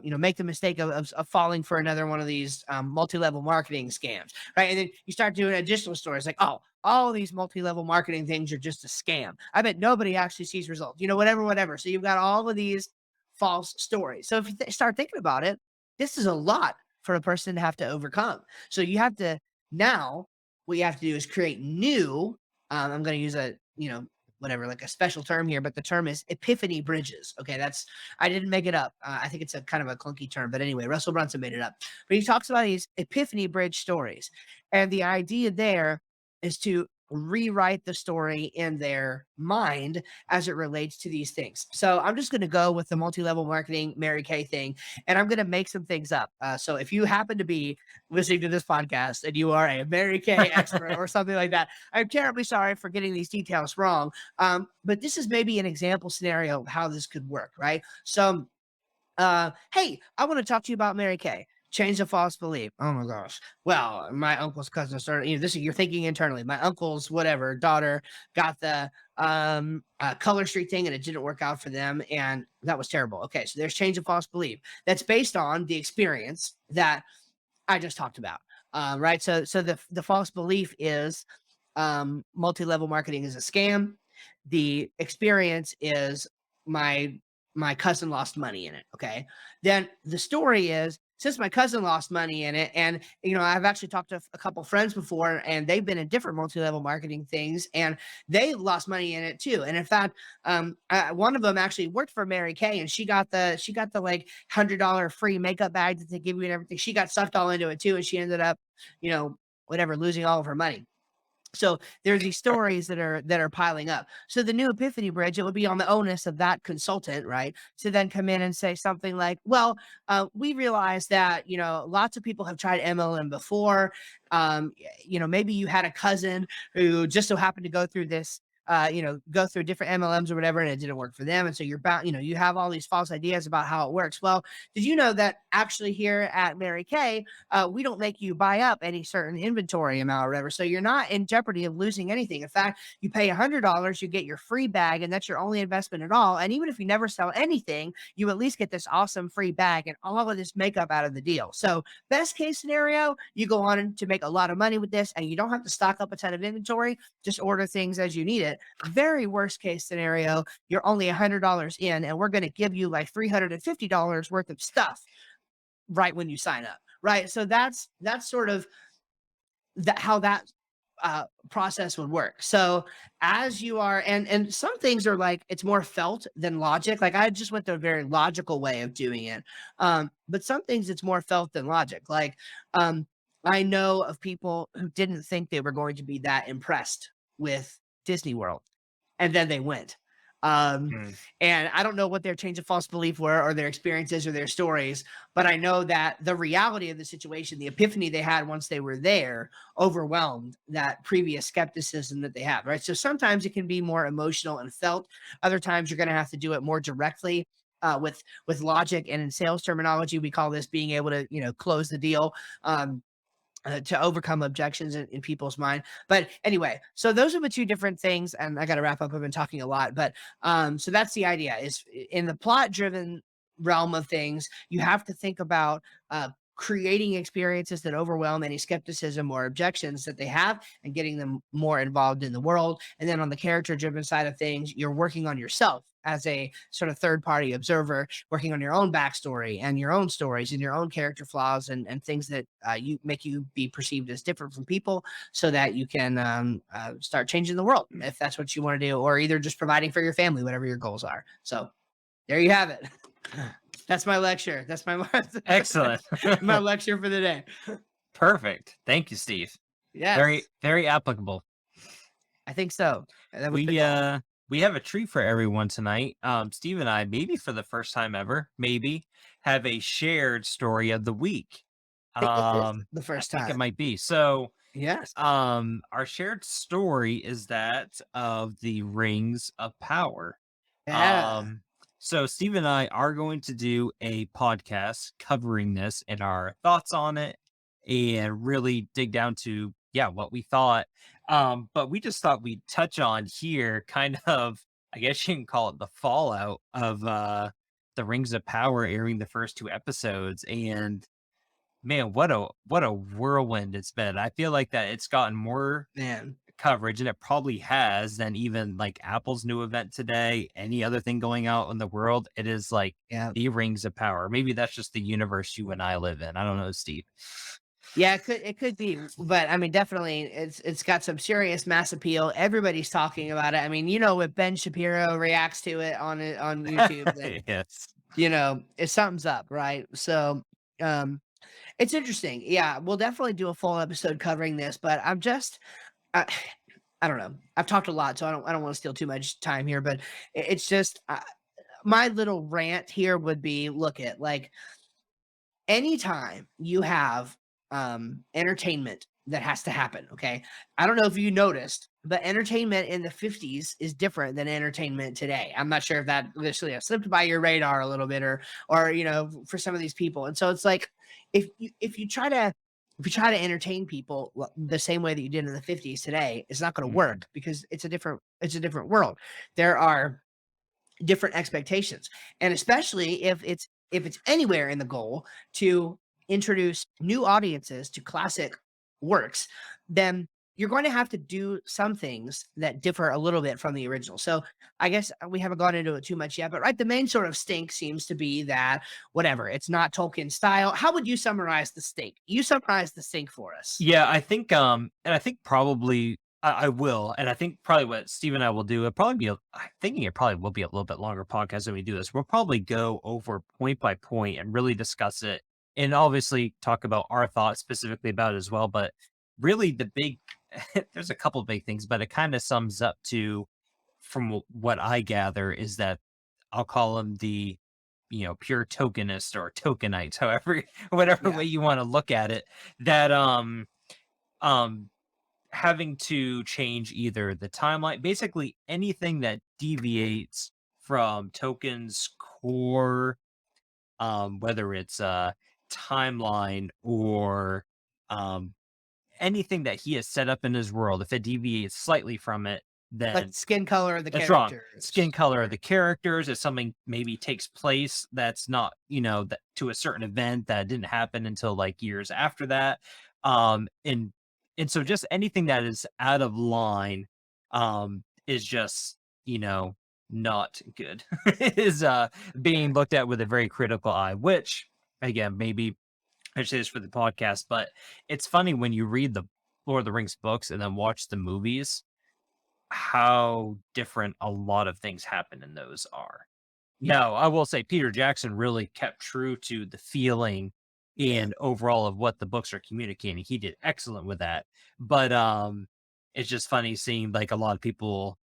Speaker 1: make the mistake of falling for another one of these multi-level marketing scams, right? And then you start doing additional stories like, oh, all these multi-level marketing things are just a scam. I bet nobody actually sees results, whatever. So you've got all of these false stories. So if you start thinking about it, this is a lot for a person to have to overcome. So you have to now, what you have to do is create new, I'm going to use whatever, like a special term here, but the term is Epiphany Bridges. Okay, I didn't make it up. I think it's a kind of a clunky term, but anyway, Russell Brunson made it up. But he talks about these Epiphany Bridge stories, and the idea there is to rewrite the story in their mind as it relates to these things. So I'm just going to go with the multi-level marketing Mary Kay thing, and I'm going to make some things up. So if you happen to be listening to this podcast and you are a Mary Kay expert or something like that, I'm terribly sorry for getting these details wrong. But this is maybe an example scenario of how this could work, right? So, hey, I want to talk to you about Mary Kay. Change the false belief. Oh my gosh. Well, my uncle's cousin started, this is you're thinking internally. My uncle's whatever daughter got the Color Street thing and it didn't work out for them. And that was terrible. Okay. So there's change of false belief. That's based on the experience that I just talked about. Right. So the false belief is multi-level marketing is a scam. The experience is my my cousin lost money in it. Okay. Then the story is, since my cousin lost money in it, and I've actually talked to a couple friends before, and they've been in different multi-level marketing things, and they lost money in it too. And in fact, one of them actually worked for Mary Kay, and she got the like $100 free makeup bag that they give you and everything. She got sucked all into it too, and she ended up, whatever, losing all of her money. So there's these stories that are piling up. So the new Epiphany Bridge, it would be on the onus of that consultant, right, to then come in and say something like, "Well, we realize that lots of people have tried MLM before. Maybe you had a cousin who just so happened to go through this." Go through different MLMs or whatever, and it didn't work for them. And so you're bound, you have all these false ideas about how it works. Well, did you know that actually here at Mary Kay, we don't make you buy up any certain inventory amount or whatever. So you're not in jeopardy of losing anything. In fact, you pay $100, you get your free bag, and that's your only investment at all. And even if you never sell anything, you at least get this awesome free bag and all of this makeup out of the deal. So best case scenario, you go on to make a lot of money with this and you don't have to stock up a ton of inventory, just order things as you need it. Very worst case scenario, you're only $100 in and we're going to give you like $350 worth of stuff right when you sign up, right? So that's sort of how that process would work. So as you are, and some things are like it's more felt than logic. Like I just went to a very logical way of doing it, but some things it's more felt than logic. Like I know of people who didn't think they were going to be that impressed with Disney World, and then they went. Um,
Speaker 2: Mm.
Speaker 1: and I don't know what their change of false belief were or their experiences or their stories, but I know that the reality of the situation, the epiphany they had once they were there, overwhelmed that previous skepticism that they have, right? So sometimes it can be more emotional and felt. Other times you're going to have to do it more directly. With logic, and in sales terminology, we call this being able to close the deal. To overcome objections in people's mind. But anyway, so those are the two different things. And I got to wrap up. I've been talking a lot, but so that's the idea is in the plot driven realm of things, you have to think about creating experiences that overwhelm any skepticism or objections that they have and getting them more involved in the world. And then on the character driven side of things, you're working on yourself as a sort of third party observer, working on your own backstory and your own stories and your own character flaws and things that you make you be perceived as different from people, so that you can start changing the world if that's what you want to do, or either just providing for your family, whatever your goals are. So there you have it. That's my lecture. That's my
Speaker 2: Excellent.
Speaker 1: my lecture for the day.
Speaker 2: Perfect. Thank you, Steve. Very,
Speaker 1: Yes,
Speaker 2: very applicable.
Speaker 1: I think so. That was the
Speaker 2: We
Speaker 1: goal.
Speaker 2: we have a treat for everyone tonight. Steve and I, maybe for the first time ever, maybe have a shared story of the week.
Speaker 1: I think it is the
Speaker 2: I
Speaker 1: first
Speaker 2: think it
Speaker 1: time.
Speaker 2: might be. So,
Speaker 1: Yes.
Speaker 2: our shared story is that of the Rings of Power.
Speaker 1: Yeah.
Speaker 2: Um, so Steve and I are going to do a podcast covering this and our thoughts on it and really dig down to what we thought. But we just thought we'd touch on here kind of, I guess you can call it the fallout of the Rings of Power airing the first two episodes. And man, what a whirlwind it's been. I feel like that it's gotten more
Speaker 1: Man.
Speaker 2: coverage, and it probably has, than even like Apple's new event today, any other thing going out in the world. It is like
Speaker 1: Yeah.
Speaker 2: the Rings of Power. Maybe that's just the universe you and I live in. I don't know, Steve.
Speaker 1: Yeah, it could be, but I mean, definitely, it's got some serious mass appeal. Everybody's talking about it. I mean, if Ben Shapiro reacts to it on YouTube, then
Speaker 2: Yes.
Speaker 1: it sums up, right? So, um, it's interesting. Yeah, we'll definitely do a full episode covering this, but I, I don't know. I've talked a lot, so I don't want to steal too much time here, but it's just my little rant here would be: look at like anytime you have entertainment that has to happen, okay? I don't know if you noticed, but entertainment in the 50s is different than entertainment today. I'm not sure if that literally slipped by your radar a little bit, or for some of these people. And so it's like if you try to entertain people the same way that you did in the 50s today, it's not going to
Speaker 2: Mhm.
Speaker 1: work because it's a different world. There are different expectations, and especially if it's anywhere in the goal to introduce new audiences to classic works, then you're going to have to do some things that differ a little bit from the original. So I guess we haven't gone into it too much yet, but right, the main sort of stink seems to be that whatever, it's not Tolkien style. How would you summarize the stink? You summarize the stink for us.
Speaker 2: Yeah, I think, and I think probably I will, and I think probably what Steve and I will do, I'm thinking it probably will be a little bit longer podcast when we do this. We'll probably go over point by point and really discuss it, and obviously talk about our thoughts specifically about it as well. But really, the big there's a couple big things, but it kind of sums up to, from what I gather, is that I'll call them the pure tokenist or tokenites, however, whatever
Speaker 1: Yeah.
Speaker 2: way you want to look at it, that um having to change either the timeline, basically anything that deviates from Token's core, whether it's a timeline or um anything that he has set up in his world. If it deviates slightly from it,
Speaker 1: Like
Speaker 2: then
Speaker 1: skin color of the
Speaker 2: that's wrong. Skin
Speaker 1: characters,
Speaker 2: color of
Speaker 1: or
Speaker 2: the characters, if something maybe takes place that's not, that to a certain event that didn't happen until like years after that. And so just anything that is out of line is just, not good. Is being looked at with a very critical eye, which again, maybe I should say this for the podcast, but it's funny when you read the Lord of the Rings books and then watch the movies, how different a lot of things happen in those are.
Speaker 1: yeah,
Speaker 2: Now, I will say Peter Jackson really kept true to the feeling
Speaker 1: yeah,
Speaker 2: and overall of what the books are communicating. He did excellent with that. But it's just funny seeing like a lot of people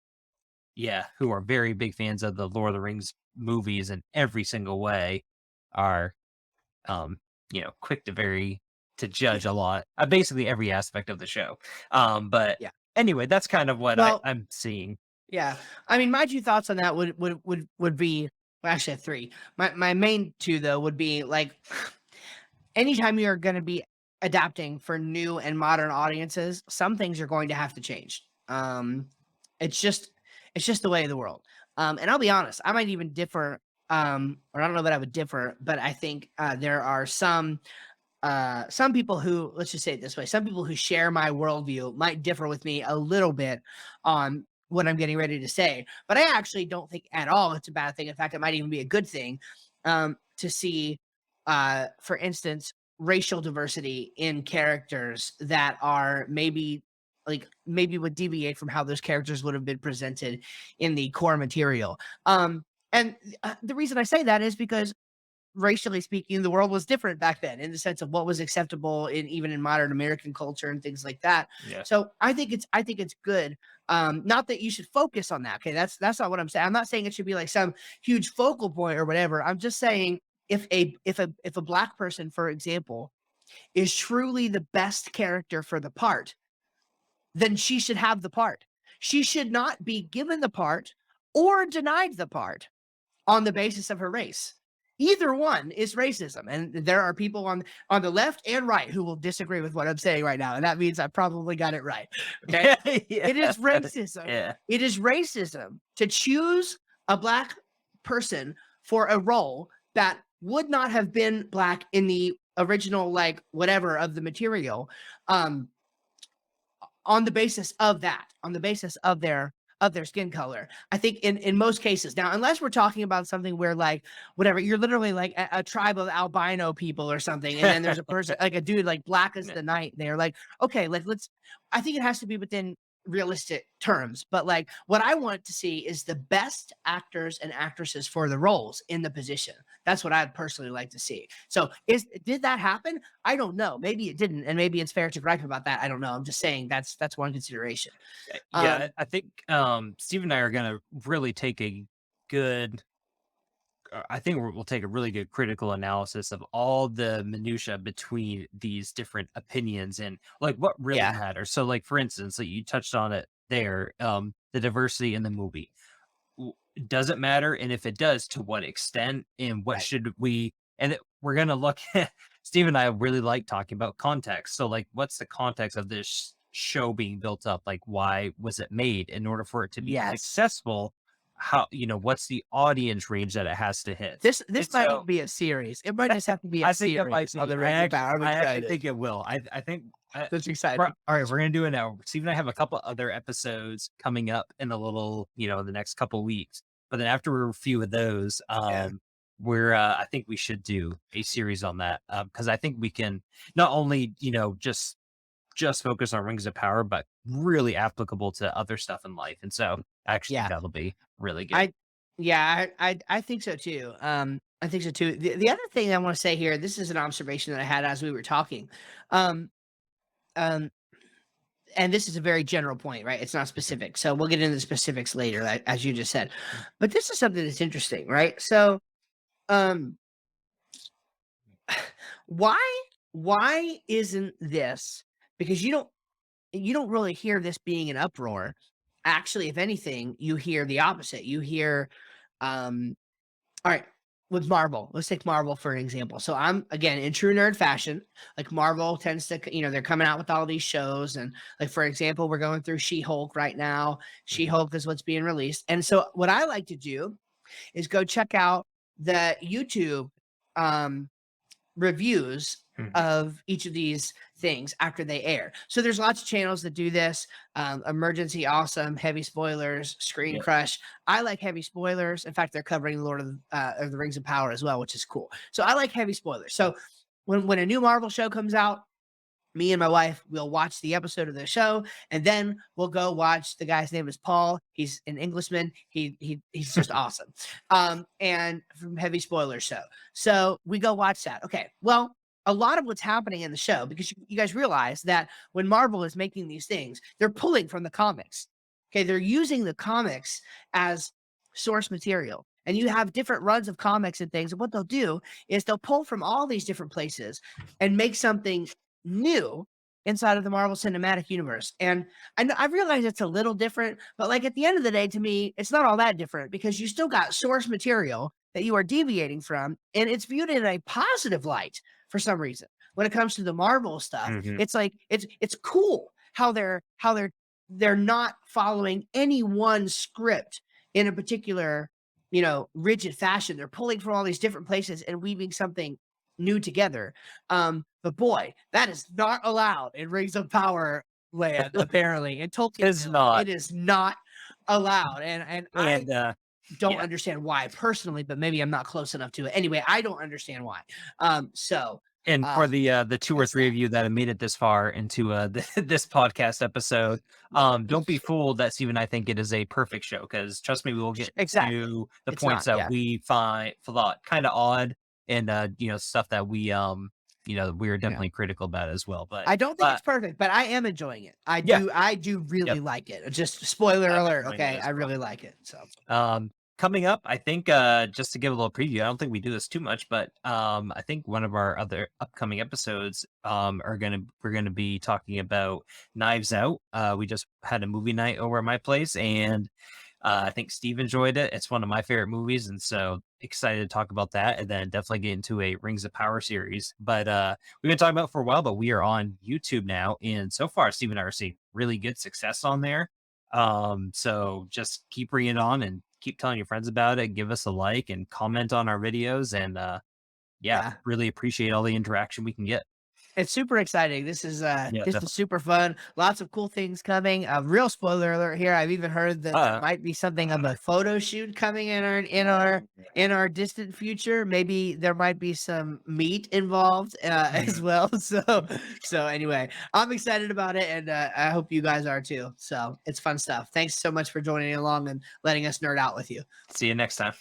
Speaker 2: who are very big fans of the Lord of the Rings movies in every single way, are quick to judge a lot, basically every aspect of the show. But
Speaker 1: Yeah.
Speaker 2: anyway, that's kind of what
Speaker 1: Well,
Speaker 2: I'm seeing.
Speaker 1: yeah. I mean, my 2 thoughts on that would be, well, actually I have 3. My main 2 though would be like, anytime you're gonna be adapting for new and modern audiences, some things are going to have to change. It's just the way of the world. And I'll be honest, I might even differ, or I don't know that I would differ, but I think, there are some people who, let's just say it this way, some people who share my worldview might differ with me a little bit on what I'm getting ready to say, but I actually don't think at all it's a bad thing. In fact, it might even be a good thing, to see, for instance, racial diversity in characters that are maybe would deviate from how those characters would have been presented in the core material. And the reason I say that is because, racially speaking, the world was different back then in the sense of what was acceptable in even in modern American culture and things like that.
Speaker 2: Yeah.
Speaker 1: So I think it's good. Not that you should focus on that. Okay, that's not what I'm saying. I'm not saying it should be like some huge focal point or whatever. I'm just saying, if a black person, for example, is truly the best character for the part, then she should have the part. She should not be given the part or denied the part on the basis of her race. Either one is racism, and there are people on the left and right who will disagree with what I'm saying right now, and that means I probably got it right. Okay,
Speaker 2: Yeah.
Speaker 1: it is racism.
Speaker 2: Yeah.
Speaker 1: It is racism to choose a black person for a role that would not have been black in the original, like whatever of the material, um, on the basis of that, on the basis of their skin color. I think in most cases, now, unless we're talking about something where like whatever, you're literally like a tribe of albino people or something, and then there's a person like a dude like black as the night. They're like, okay, like let's. I think it has to be within realistic terms, but like what I want to see is the best actors and actresses for the roles in the position. That's what I'd personally like to see. So did that happen? I don't know. Maybe it didn't, and maybe it's fair to gripe about that. I don't know. I'm just saying that's one consideration.
Speaker 2: Yeah,
Speaker 1: Um,
Speaker 2: I think Steve and I are gonna really take a good. I think we'll take a really good critical analysis of all the minutia between these different opinions and like what really
Speaker 1: yeah,
Speaker 2: matters. So, like for instance, like you touched on it there, the diversity in the movie. w- does it matter? And if it does, to what extent? And what
Speaker 1: right.
Speaker 2: should we? We're gonna look. Steve and I really like talking about context. So, like, what's the context of this show being built up? Like, why was it made? In order for it to be
Speaker 1: Yes.
Speaker 2: successful, how what's the audience range that it has to hit?
Speaker 1: This
Speaker 2: And
Speaker 1: might need to
Speaker 2: so,
Speaker 1: be a series. It might just have to be a
Speaker 2: I think that might
Speaker 1: series on
Speaker 2: be.
Speaker 1: the Rings of Power. I'm
Speaker 2: I actually
Speaker 1: excited.
Speaker 2: think it will. I think.
Speaker 1: That's
Speaker 2: Right.
Speaker 1: exciting.
Speaker 2: All right, we're gonna do it now. Steve and I have a couple other episodes coming up in a little, the next couple weeks. But then after a few of those,
Speaker 1: Yeah.
Speaker 2: we're I think we should do a series on that because I think we can not only just focus on Rings of Power, but really applicable to other stuff in life. And so I actually think
Speaker 1: Yeah.
Speaker 2: that'll be really good.
Speaker 1: I yeah, I think so too. I think so too. The other thing I want to say here, this is an observation that I had as we were talking. Um, um, and this is a very general point, right? It's not specific. So we'll get into the specifics later, as you just said. But this is something that's interesting, right? So, um, why isn't this, because you don't really hear this being an uproar. Actually, if anything, you hear the opposite. You hear, um, all right, with Marvel, let's take Marvel for an example. So I'm, again, in true nerd fashion, like Marvel tends to, they're coming out with all these shows. And like, for example, we're going through She-Hulk right now.
Speaker 2: Mhm.
Speaker 1: She-Hulk is what's being released. And so what I like to do is go check out the YouTube, um, reviews
Speaker 2: Mhm.
Speaker 1: of each of these things after they air. So there's lots of channels that do this. Emergency Awesome, Heavy Spoilers, Screen
Speaker 2: Yeah.
Speaker 1: Crush. I like Heavy Spoilers. In fact, they're covering the Rings of Power as well, which is cool. So I like Heavy Spoilers. So when a new Marvel show comes out, me and my wife will watch the episode of the show, and then we'll go watch. The guy's name is Paul. He's an Englishman. He's just awesome. And from Heavy Spoiler Show. So we go watch that. Okay. Well, a lot of what's happening in the show, because you guys realize that when Marvel is making these things, they're pulling from the comics. Okay, they're using the comics as source material. And you have different runs of comics and things. And what they'll do is they'll pull from all these different places and make something new inside of the Marvel Cinematic Universe. And I realize it's a little different, but like at the end of the day, to me, it's not all that different because you still got source material that you are deviating from, and it's viewed in a positive light for some reason. When it comes to the Marvel stuff,
Speaker 2: Mhm.
Speaker 1: it's like it's cool how they're not following any one script in a particular, rigid fashion. They're pulling from all these different places and weaving something new together. But boy, that is not allowed in Rings of Power land, apparently. In Tolkien
Speaker 2: It's
Speaker 1: film,
Speaker 2: not.
Speaker 1: it is not allowed. And I
Speaker 2: And
Speaker 1: don't
Speaker 2: yeah.
Speaker 1: understand why personally, but maybe I'm not close enough to it. Anyway, I don't understand why. So
Speaker 2: And
Speaker 1: uh
Speaker 2: for the 2 or
Speaker 1: that's
Speaker 2: 3
Speaker 1: that.
Speaker 2: of you that have made it this far into this podcast episode, don't be fooled that Steve and I think it is a perfect show, because trust me, we will get
Speaker 1: Exactly.
Speaker 2: to the
Speaker 1: It's
Speaker 2: points
Speaker 1: not,
Speaker 2: that
Speaker 1: yeah.
Speaker 2: we thought kind of odd, and stuff that we are
Speaker 1: Yeah.
Speaker 2: definitely critical about as well. But
Speaker 1: I don't think
Speaker 2: but
Speaker 1: it's perfect, but I am enjoying it.
Speaker 2: yeah,
Speaker 1: I do
Speaker 2: yep,
Speaker 1: really like it. Just spoiler
Speaker 2: I'm
Speaker 1: alert,
Speaker 2: enjoying it
Speaker 1: okay?
Speaker 2: as
Speaker 1: I
Speaker 2: well.
Speaker 1: really like it. So
Speaker 2: Coming up, I think, just to give a little preview, I don't think we do this too much, but I think one of our other upcoming episodes we're gonna be talking about Knives Out. We just had a movie night over at my place, and I think Steve enjoyed it. It's one of my favorite movies, and so excited to talk about that, and then definitely get into a Rings of Power series. But we've been talking about it for a while, but we are on YouTube now, and so far, Steve and I are seeing really good success on there. So just keep bringing it on and keep telling your friends about it. Give us a like and comment on our videos, and yeah,
Speaker 1: yeah.
Speaker 2: really appreciate all the interaction we can get.
Speaker 1: It's super exciting.
Speaker 2: Yeah,
Speaker 1: This is
Speaker 2: definitely.
Speaker 1: super fun. Lots of cool things coming. Real spoiler alert here. I've even heard that there
Speaker 2: Uh,
Speaker 1: might be something of a photo shoot coming in our distant future. Maybe there might be some meat involved as well. So anyway, I'm excited about it, and I hope you guys are too. So it's fun stuff. Thanks so much for joining along and letting us nerd out with you.
Speaker 2: See you next time.